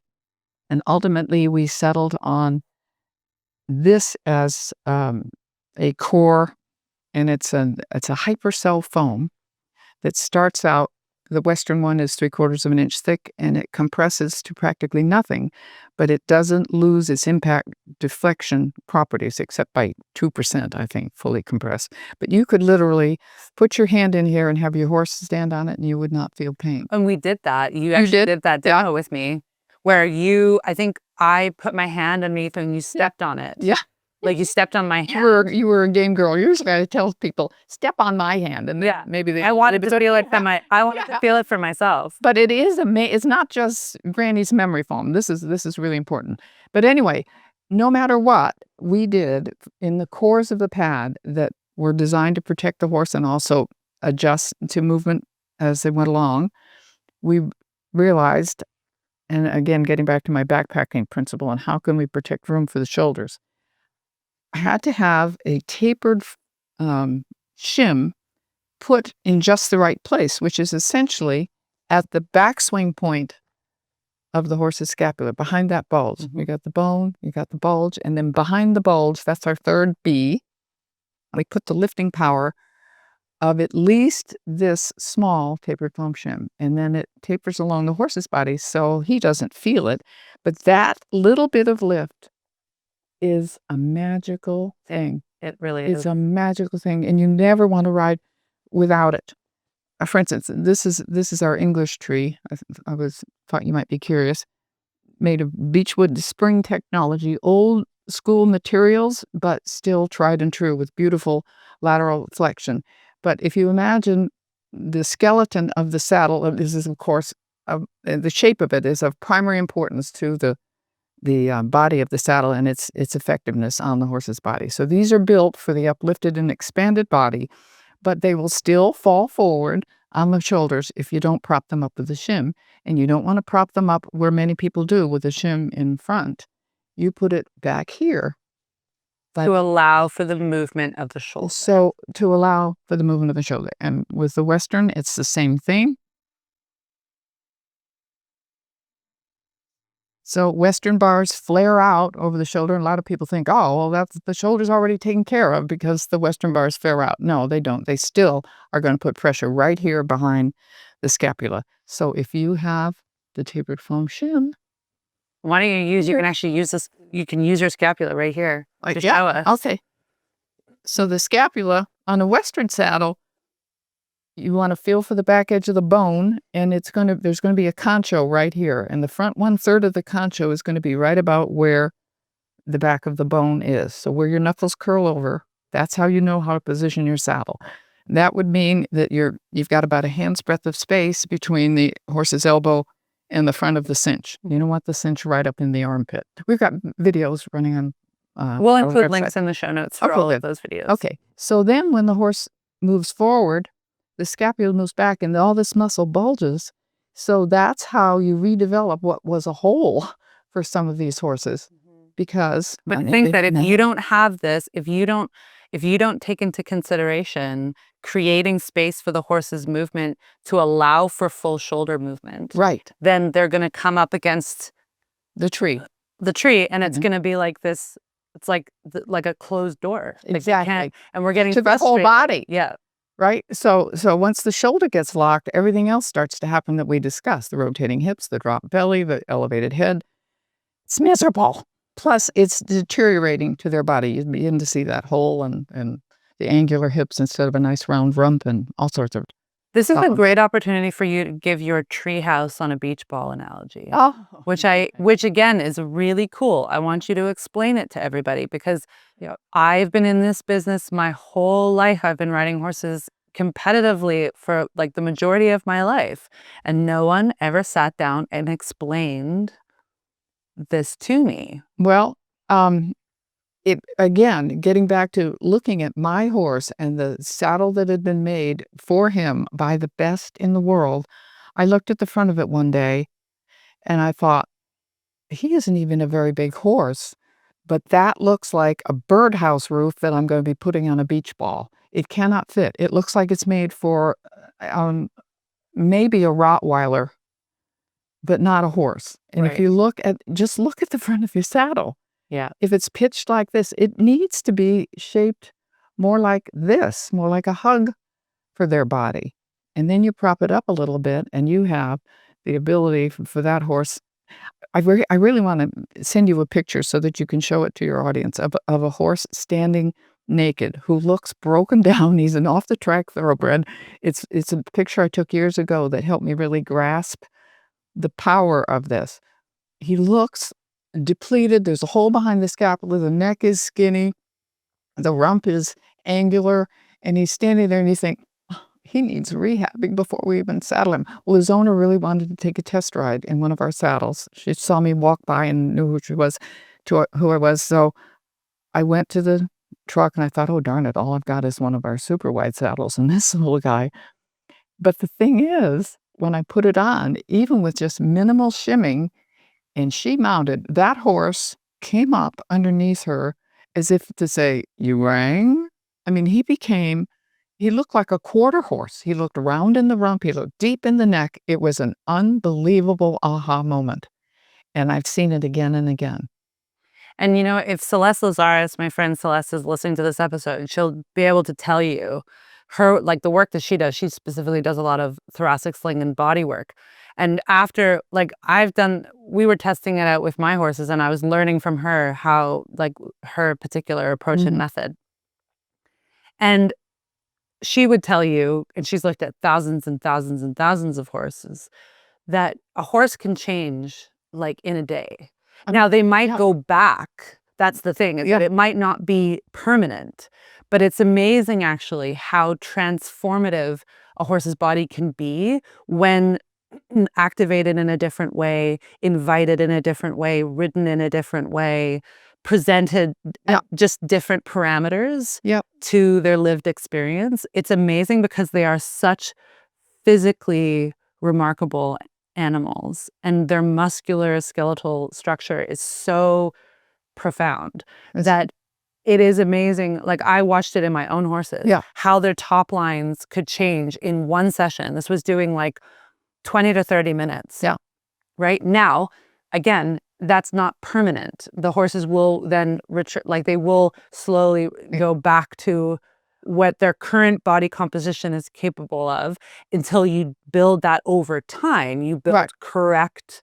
And ultimately we settled on this as a core, and it's a hypercell foam that starts out. The Western one is 3/4 of an inch thick, and it compresses to practically nothing, but it doesn't lose its impact deflection properties except by 2%, I think, fully compressed. But you could literally put your hand in here and have your horse stand on it, and you would not feel pain. And we did that. You actually did that demo with me, where I think I put my hand underneath and you stepped on it. Yeah. Like you stepped on my hand. You were a game girl. Usually I tell people, step on my hand. And maybe I wanted to feel it to feel it for myself. But it is it's not just Granny's memory foam. This is really important. But anyway, no matter what we did in the cores of the pad that were designed to protect the horse and also adjust to movement as they went along, we realized, and again, getting back to my backpacking principle and how can we protect room for the shoulders, I had to have a tapered shim put in just the right place, which is essentially at the backswing point of the horse's scapula, behind that bulge. You got the bone, you got the bulge, and then behind the bulge, that's our third B, we put the lifting power of at least this small tapered foam shim, and then it tapers along the horse's body so he doesn't feel it. But that little bit of lift is a magical thing. It really is. It's a magical thing, and you never want to ride without it. For instance, this is our English tree. I thought you might be curious. Made of beechwood spring technology, old school materials, but still tried and true with beautiful lateral flexion. But if you imagine the skeleton of the saddle, this is of course the shape of it is of primary importance to the body of the saddle and its effectiveness on the horse's body. So these are built for the uplifted and expanded body, but they will still fall forward on the shoulders if you don't prop them up with a shim. And you don't want to prop them up where many people do with a shim in front. You put it back here. To allow for the movement of the shoulder. So to allow for the movement of the shoulder. And with the Western, it's the same thing. So Western bars flare out over the shoulder. And a lot of people think, oh, well, that's the shoulder's already taken care of because the Western bars flare out. No, they don't. They still are going to put pressure right here behind the scapula. So if you have the tapered foam shim. Why don't you can actually use this, you can use your scapula right here to show us. Okay. So the scapula on a Western saddle, you want to feel for the back edge of the bone, and there's going to be a concho right here, and the front 1/3 of the concho is going to be right about where the back of the bone is. So where your knuckles curl over, that's how you know how to position your saddle. That would mean that you've got about a hand's breadth of space between the horse's elbow and the front of the cinch. You don't want the cinch right up in the armpit. We've got videos running on. We'll include links in the show notes for all of those videos. Okay. So then when the horse moves forward, the scapula moves back and all this muscle bulges. So that's how you redevelop what was a hole for some of these horses. Because think that if you don't have this, if if you don't take into consideration creating space for the horse's movement to allow for full shoulder movement, Right. then they're going to come up against The tree. and it's going to be like this. It's like a closed door. Like, Exactly. and we're getting To the whole frustrated. body. Yeah. Right? So once the shoulder gets locked, everything else starts to happen that we discussed. The rotating hips, the drop belly, the elevated head. It's miserable. Plus, it's deteriorating to their body. You begin to see that hole and the angular hips instead of a nice round rump and all sorts of This is a problems. great opportunity for you to give your treehouse on a beach ball analogy, Oh, which again is really cool. I want you to explain it to everybody because I've been in this business my whole life. I've been riding horses competitively for like the majority of my life, and no one ever sat down and explained this to me. well, again, getting back to looking at my horse and the saddle that had been made for him by the best in the world, I looked at the front of it one day and I thought, he isn't even a very big horse, but that looks like a birdhouse roof that I'm going to be putting on a beach ball. It cannot fit. It looks like it's made for maybe a Rottweiler, but not a horse. And if you just look at the front of your saddle. Yeah. If it's pitched like this, it needs to be shaped more like this, more like a hug for their body. And then you prop it up a little bit and you have the ability for that horse. I really want to send you a picture so that you can show it to your audience of a horse standing naked who looks broken down. He's an off-the-track thoroughbred. It's a picture I took years ago that helped me really grasp the power of this. He looks depleted. There's a hole behind the scapula. The neck is skinny. The rump is angular. And he's standing there and you think, he needs rehabbing before we even saddle him. Well, his owner really wanted to take a test ride in one of our saddles. She saw me walk by and knew who I was. So I went to the truck and I thought, oh, darn it, all I've got is one of our super wide saddles and this little guy. But the thing is, when I put it on, even with just minimal shimming, and she mounted, that horse came up underneath her as if to say, you rang? I mean, he looked like a quarter horse. He looked round in the rump. He looked deep in the neck. It was an unbelievable aha moment. And I've seen it again and again. And if Celeste Lazaris, my friend Celeste, is listening to this episode, she'll be able to tell you the work that she does. She specifically does a lot of thoracic sling and body work. And after we were testing it out with my horses and I was learning from her how her particular approach and method. And she would tell you, and she's looked at thousands and thousands and thousands of horses, that a horse can change in a day. Now they might go back. That's the thing, is that it might not be permanent, but it's amazing actually how transformative a horse's body can be when activated in a different way, invited in a different way, ridden in a different way, presented just different parameters to their lived experience. It's amazing because they are such physically remarkable animals and their muscular skeletal structure is so profound that it is amazing. I watched it in my own horses, how their top lines could change in one session. This was doing 20 to 30 minutes. Yeah. Right now, again, that's not permanent. The horses will then they will slowly go back to what their current body composition is capable of until you build that over time. You build correct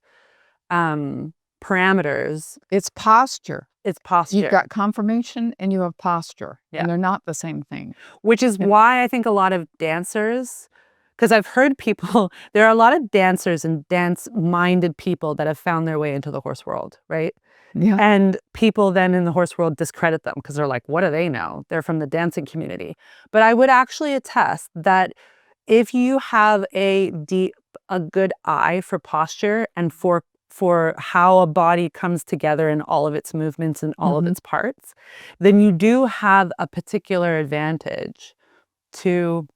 parameters. It's posture. It's posture. You've got conformation and you have posture. And they're not the same thing. Which is why I think a lot of dancers, because I've heard there are a lot of dancers and dance-minded people that have found their way into the horse world, right? Yeah. And people then in the horse world discredit them because they're like, what do they know? They're from the dancing community. But I would actually attest that if you have a good eye for posture and for how a body comes together in all of its movements and all of its parts, then you do have a particular advantage to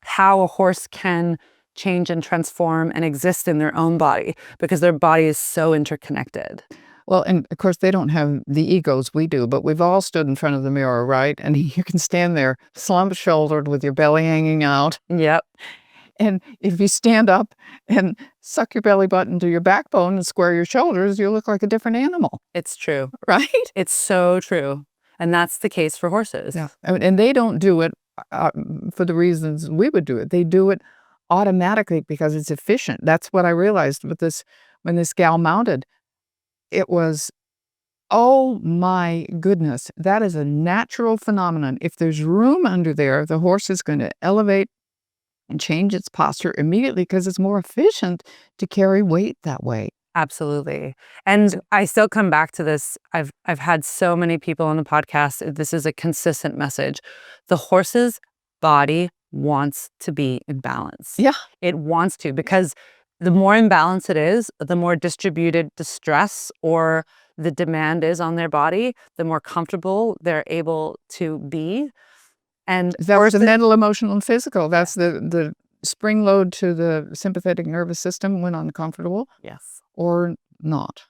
how a horse can change and transform and exist in their own body because their body is so interconnected. Well, and of course, they don't have the egos we do, but we've all stood in front of the mirror, right? And you can stand there slump-shouldered with your belly hanging out. Yep. And if you stand up and suck your belly button to your backbone and square your shoulders, you look like a different animal, It's true. right? It's so true. And that's the case for horses. Yeah. And they don't do it for the reasons we would do it. They do it automatically because it's efficient. That's what I realized with this when this gal mounted. It was, oh my goodness, that is a natural phenomenon. If there's room under there, the horse is going to elevate and change its posture immediately because it's more efficient to carry weight that way. Absolutely. And I still come back to this. I've had so many people on the podcast. This is a consistent message. The horse's body wants to be in balance. Yeah. It wants to, because the more in balance it is, the more distributed the stress or the demand is on their body, the more comfortable they're able to be. And That's the mental, emotional, and physical. That's the spring load to the sympathetic nervous system when uncomfortable. Yes. Or not.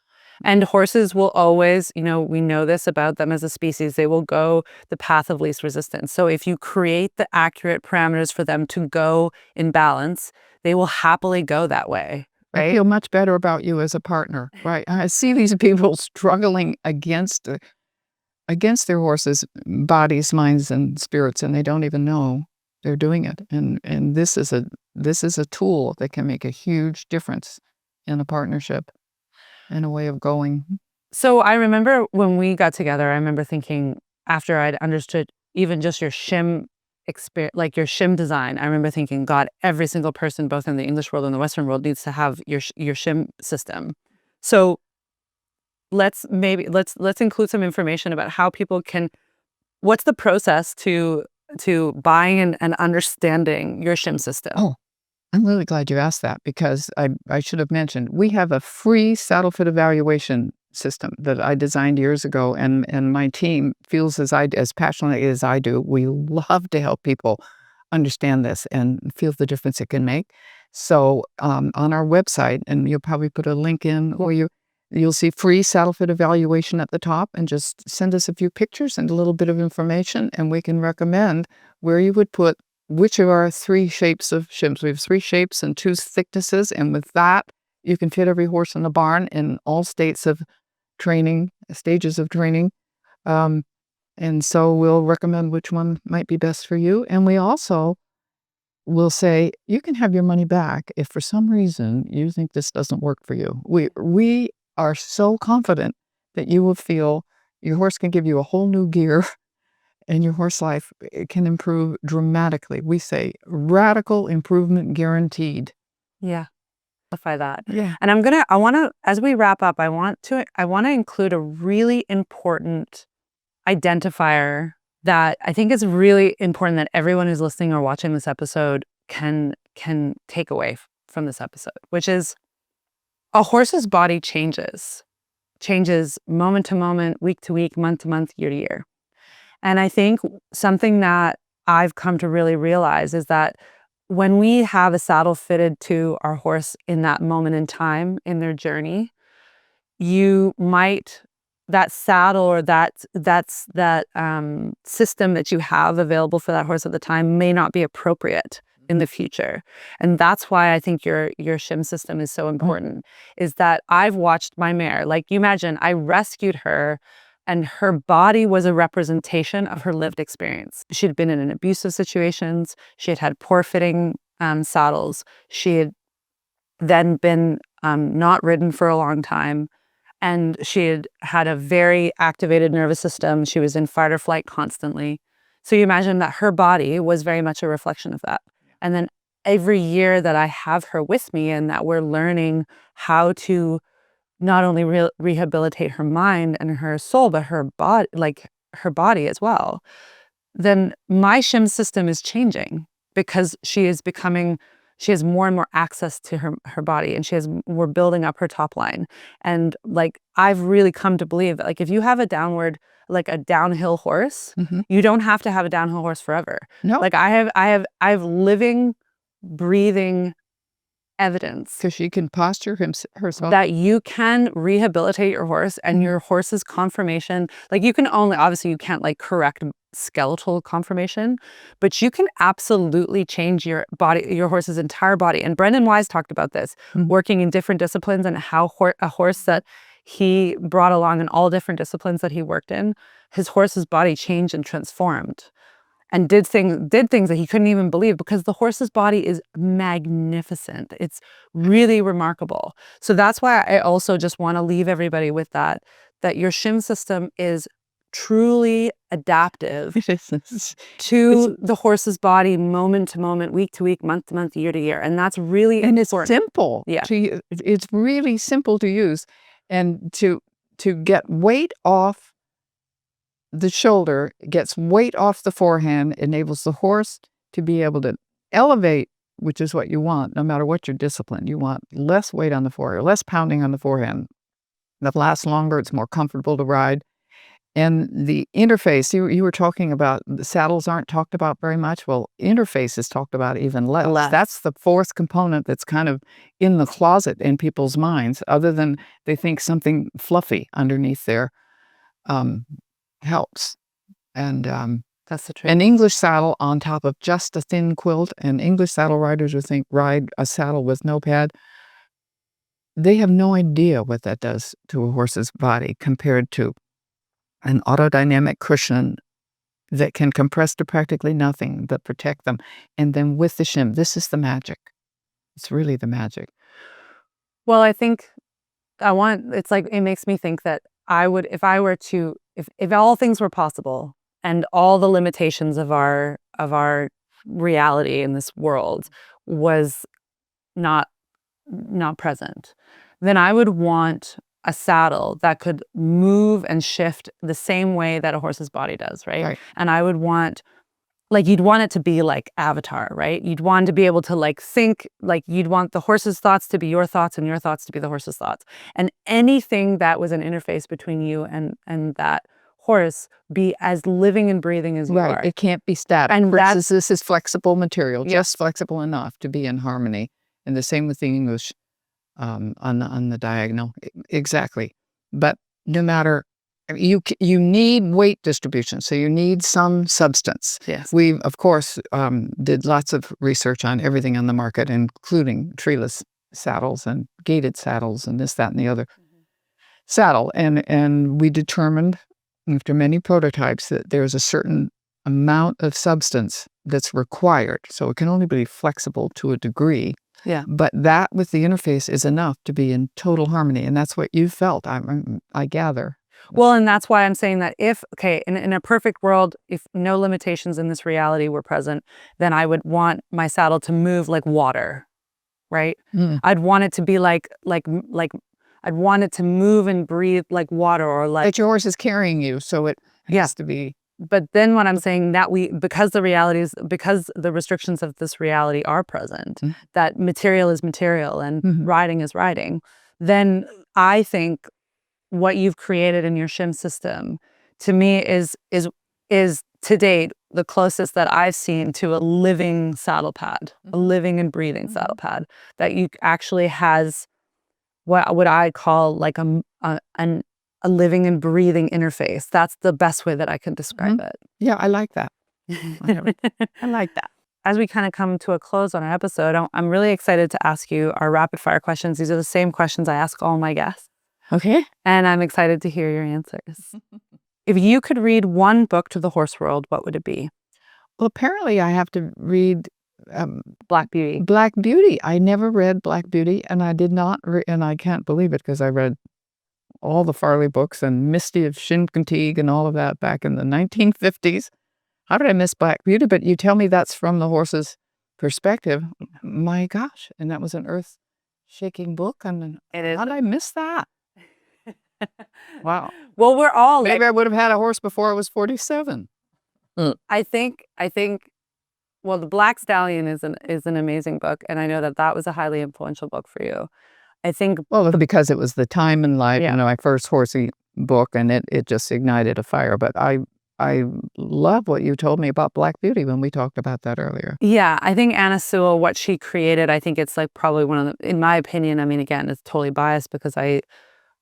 And horses will always, we know this about them as a species, they will go the path of least resistance. So if you create the accurate parameters for them to go in balance, they will happily go that way. Right? I feel much better about you as a partner, right? I see these people struggling against their horses' bodies, minds, and spirits, and they don't even know they're doing it. And this is a tool that can make a huge difference in a partnership and a way of going. So I remember when we got together, I remember thinking, after I'd understood even just your shim experience, like your shim design, I remember thinking, God, every single person, both in the English world and the Western world, needs to have your shim system. So let's include some information about how people can, what's the process to buying and understanding your shim system? Oh, I'm really glad you asked that, because I should have mentioned, we have a free saddle fit evaluation system that I designed years ago, and my team feels as passionately as I do. We love to help people understand this and feel the difference it can make. So on our website, and you'll probably put a link in, or you'll see free saddle fit evaluation at the top, and just send us a few pictures and a little bit of information, and we can recommend where you would put which of our 3 shapes of shims. We have 3 shapes and 2 thicknesses, and with that, you can fit every horse in the barn in all stages of training. And so we'll recommend which one might be best for you. And we also will say, you can have your money back if for some reason you think this doesn't work for you. We are so confident that you will feel your horse can give you a whole new gear, and your horse life can improve dramatically. We say radical improvement guaranteed. Yeah. Clarify that. Yeah. And I want to, as we wrap up, I want to include a really important identifier that I think is really important that everyone who's listening or watching this episode can take away from this episode, which is a horse's body changes moment to moment, week to week, month to month, year to year. And I think something that I've come to really realize is that when we have a saddle fitted to our horse in that moment in time in their journey, that saddle or that system that you have available for that horse at the time may not be appropriate in the future. And that's why I think your shim system is so important, is that I've watched my mare, like you imagine, I rescued her and her body was a representation of her lived experience. She'd been in abusive situations. She had had poor fitting saddles. She had then been not ridden for a long time. And she had had a very activated nervous system. She was in fight or flight constantly. So you imagine that her body was very much a reflection of that. And then every year that I have her with me and that we're learning how to not only rehabilitate her mind and her soul, but her body as well, then my shim system is changing because she has more and more access to her body, and we're building up her top line. And like, I've really come to believe that, like, if you have a downhill horse, you don't have to have a downhill horse forever. No. Like I have living, breathing evidence Because she can posture herself. that you can rehabilitate your horse, and your horse's conformation, like you can only, obviously you can't like correct skeletal conformation, but you can absolutely change your body, your horse's entire body. And Brendan Wise talked about this, working in different disciplines, and how a horse that he brought along in all different disciplines that he worked in, his horse's body changed and transformed, and did things that he couldn't even believe, because the horse's body is magnificent. It's really remarkable. So that's why I also just want to leave everybody with that your shim system is truly adaptive to the horse's body, moment to moment, week to week, month to month, year to year. And that's really important. It's simple. Yeah. It's really simple to use, and to get weight off the shoulder, gets weight off the forehand, enables the horse to be able to elevate, which is what you want, no matter what your discipline. You want less weight on the forehand, less pounding on the forehand. That lasts longer. It's more comfortable to ride. And the interface, you were talking about, the saddles aren't talked about very much. Well, interface is talked about even less. That's the fourth component that's kind of in the closet in people's minds, other than they think something fluffy underneath there helps. And that's the truth. an English saddle on top of just a thin quilt, and English saddle riders who think ride a saddle with no pad, they have no idea what that does to a horse's body compared to an autodynamic cushion that can compress to practically nothing but protect them. And then with the shim, this is the magic. It's really the magic. Well, I think it's like, it makes me think that I would, if all things were possible and all the limitations of our reality in this world was not present, then I would want a saddle that could move and shift the same way that a horse's body does, right? And I would want, like, you'd want it to be like Avatar, right? You'd want to be able to like think, like you'd want the horse's thoughts to be your thoughts and your thoughts to be the horse's thoughts. And anything that was an interface between you and that horse be as living and breathing as you are. It can't be static. And this is flexible material, just flexible enough to be in harmony. And the same with the English on the diagonal. Exactly. But no matter, you need weight distribution, so you need some substance. Yes. We, of course, did lots of research on everything on the market, including treeless saddles and gated saddles and this, that, and the other saddle. And we determined, after many prototypes, that there's a certain amount of substance that's required. So it can only be flexible to a degree. Yeah. But that with the interface is enough to be in total harmony. And that's what you felt, I gather. Well, and that's why I'm saying that in a perfect world, if no limitations in this reality were present, then I would want my saddle to move like water, right? I'd want it to be like I'd want it to move and breathe like water, or like that your horse is carrying you, so it has to be. But then what I'm saying, that because the restrictions of this reality are present, that material is material and riding is riding, then I think what you've created in your shim system, to me, is to date the closest that I've seen to a living saddle pad, a living and breathing saddle pad, that you actually has what I call like a living and breathing interface. That's the best way that I can describe it. Yeah, I like that. I like that. As we kind of come to a close on our episode, I'm really excited to ask you our rapid fire questions. These are the same questions I ask all my guests. Okay. And I'm excited to hear your answers. If you could read one book to the horse world, what would it be? Well, apparently I have to read Black Beauty. Black Beauty. I never read Black Beauty, and I did not, and I can't believe it, because I read all the Farley books and Misty of Shinkantig and all of that back in the 1950s. How did I miss Black Beauty? But you tell me that's from the horse's perspective. My gosh. And that was an earth-shaking book. And it is. How did I miss that? Wow. Well, we're all maybe I would have had a horse before I was 47. I think well, the Black Stallion is an amazing book, and I know that was a highly influential book for you. I think because it was the time in life, my first horsey book, and it just ignited a fire. But I I love what you told me about Black Beauty when we talked about that earlier. Yeah, I think Anna Sewell, what she created, I think it's like probably one of the, in my opinion, I mean, again, it's totally biased because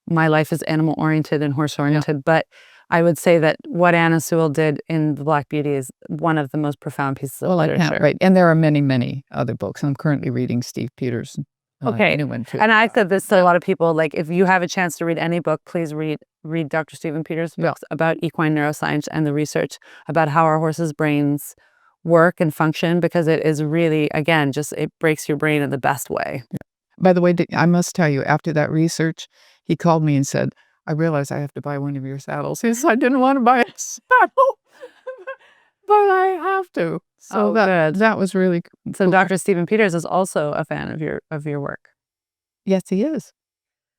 my life is animal oriented and horse oriented, but I would say that what Anna Sewell did in the Black Beauty is one of the most profound pieces of literature. Right. And there are many, many other books. I'm currently reading Steve Peters' new one too. And I said this to a lot of people, like if you have a chance to read any book, please read Dr. Stephen Peters' books about equine neuroscience and the research about how our horses' brains work and function, because it is really, again, just it breaks your brain in the best way. By the way, I must tell you, after that research, he called me and said, I realize I have to buy one of your saddles. He said, I didn't want to buy a saddle, but I have to. So that was really cool. So Dr. Stephen Peters is also a fan of your work. Yes, he is.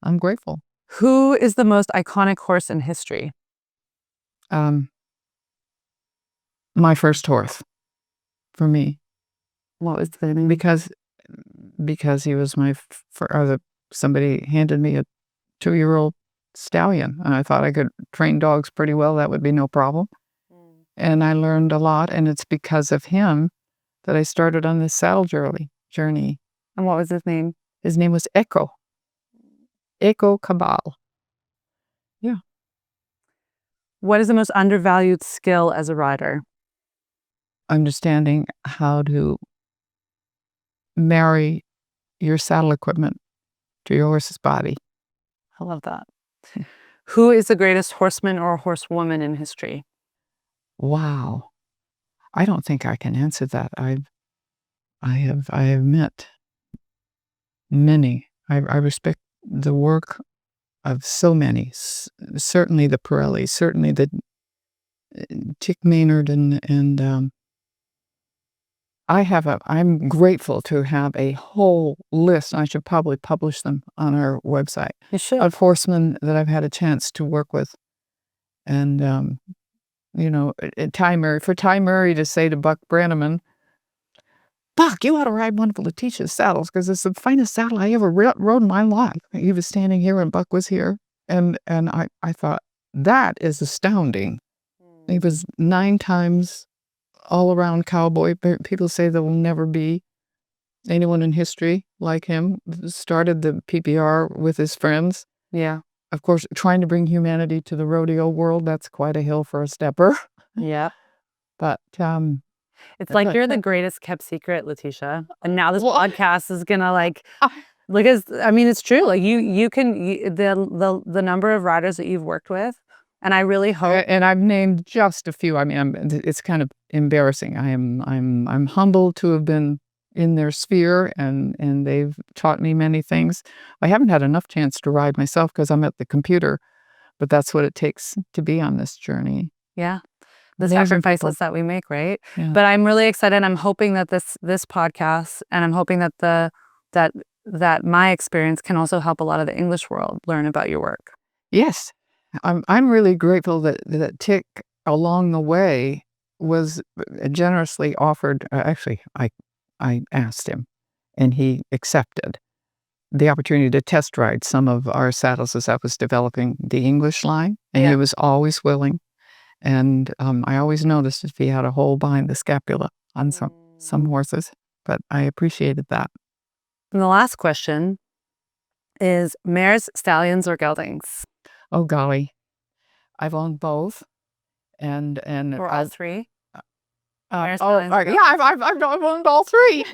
I'm grateful. Who is the most iconic horse in history? My first horse, for me. What was the name? Because he was somebody handed me a 2-year-old stallion, and I thought I could train dogs pretty well. That would be no problem. And I learned a lot, and it's because of him that I started on this saddle journey. And what was his name? His name was Echo Cabal. Yeah. What is the most undervalued skill as a rider? Understanding how to marry your saddle equipment to your horse's body. I love that. Who is the greatest horseman or horsewoman in history? Wow. I don't think I can answer that. I have met many. I respect the work of so many. Certainly the Pirelli, certainly the Chick Maynard, and I'm grateful to have a whole list. I should probably publish them on our website. You should. Of horsemen that I've had a chance to work with. And, for Ty Murray to say to Buck Brannaman, Buck, you ought to ride one of Letitia's saddles because it's the finest saddle I ever rode in my life. He was standing here and Buck was here. And I thought, that is astounding. He was 9 times all-around cowboy. People say there will never be anyone in history like him. Started the PPR with his friends. Yeah. Of course, trying to bring humanity to the rodeo world, that's quite a hill for a stepper. Yeah. But it's like you're the greatest kept secret, Letitia. And now this podcast is gonna because I mean it's true. Like the number of riders that you've worked with, and I really hope. And I've named just a few. I mean, it's kind of embarrassing. I'm humbled to have been in their sphere, and they've taught me many things. I haven't had enough chance to ride myself because I'm at the computer, but that's what it takes to be on this journey. Yeah. The sacrifices that we make, right? Yeah. But I'm really excited. I'm hoping that this podcast, and I'm hoping that that my experience can also help a lot of the English world learn about your work. Yes. I'm really grateful that Tick along the way was generously offered. Actually, I asked him, and he accepted the opportunity to test ride some of our saddles as I was developing the English line, and he was always willing. And I always noticed if he had a hole behind the scapula on some horses, but I appreciated that. And the last question is mares, stallions, or geldings? Oh golly, I've owned both, and or all three. I've owned all three.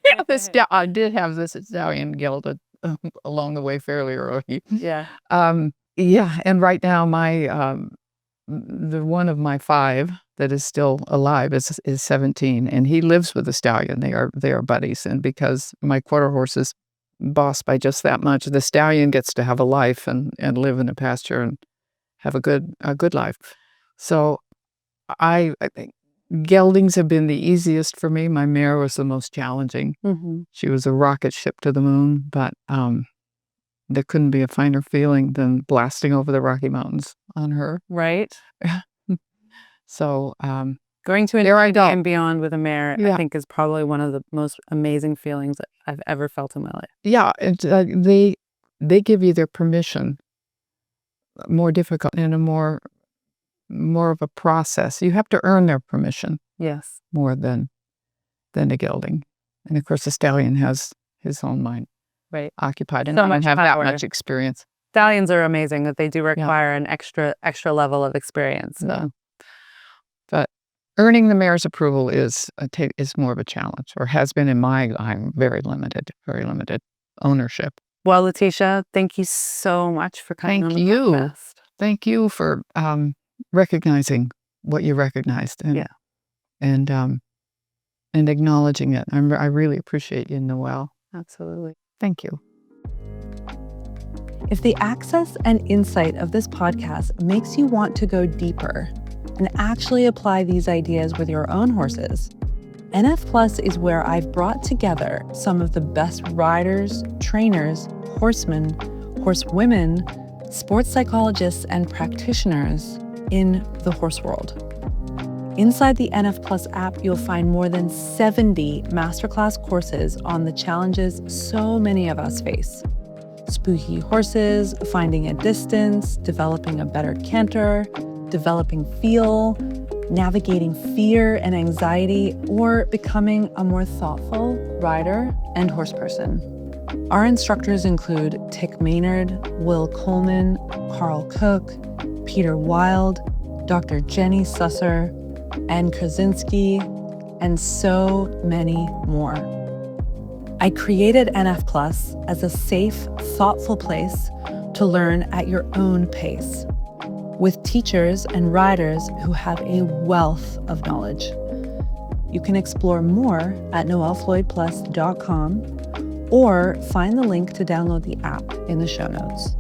Yeah, I did have this stallion gelded along the way fairly early. Yeah. And right now my the one of my 5 that is still alive is 17, and he lives with the stallion. They are buddies, and because my quarter horse is bossed by just that much, the stallion gets to have a life and live in a pasture and have a good life. So I think geldings have been the easiest for me. My mare was the most challenging. Mm-hmm. She was a rocket ship to the moon, but there couldn't be a finer feeling than blasting over the Rocky Mountains on her. Right. So going to and beyond with a mare, I think, is probably one of the most amazing feelings that I've ever felt in my life. Yeah, they give you their permission. More difficult in a more more of a process. You have to earn their permission Yes. more than the gelding. And of course, the stallion has his own mind Right. occupied, and So I don't much have that power. much experience. Stallions are amazing, that they do require an extra level of experience. No. But earning the mare's approval is more of a challenge, or has been in my very limited ownership. Well, Letitia, thank you so much for coming on Thank the you. podcast. Thank you for recognizing what you recognized and acknowledging it. I really appreciate you, Noëlle. Absolutely. Thank you. If the access and insight of this podcast makes you want to go deeper and actually apply these ideas with your own horses, NF Plus is where I've brought together some of the best riders, trainers, horsemen, horsewomen, sports psychologists, and practitioners in the horse world. Inside the NF Plus app, you'll find more than 70 masterclass courses on the challenges so many of us face. Spooky horses, finding a distance, developing a better canter, developing feel, navigating fear and anxiety, or becoming a more thoughtful rider and horseperson. Our instructors include Tick Maynard, Will Coleman, Carl Cook, Peter Wild, Dr. Jenny Susser, Ann Krasinski, and so many more. I created NF Plus as a safe, thoughtful place to learn at your own pace, with teachers and riders who have a wealth of knowledge. You can explore more at noellefloydplus.com or find the link to download the app in the show notes.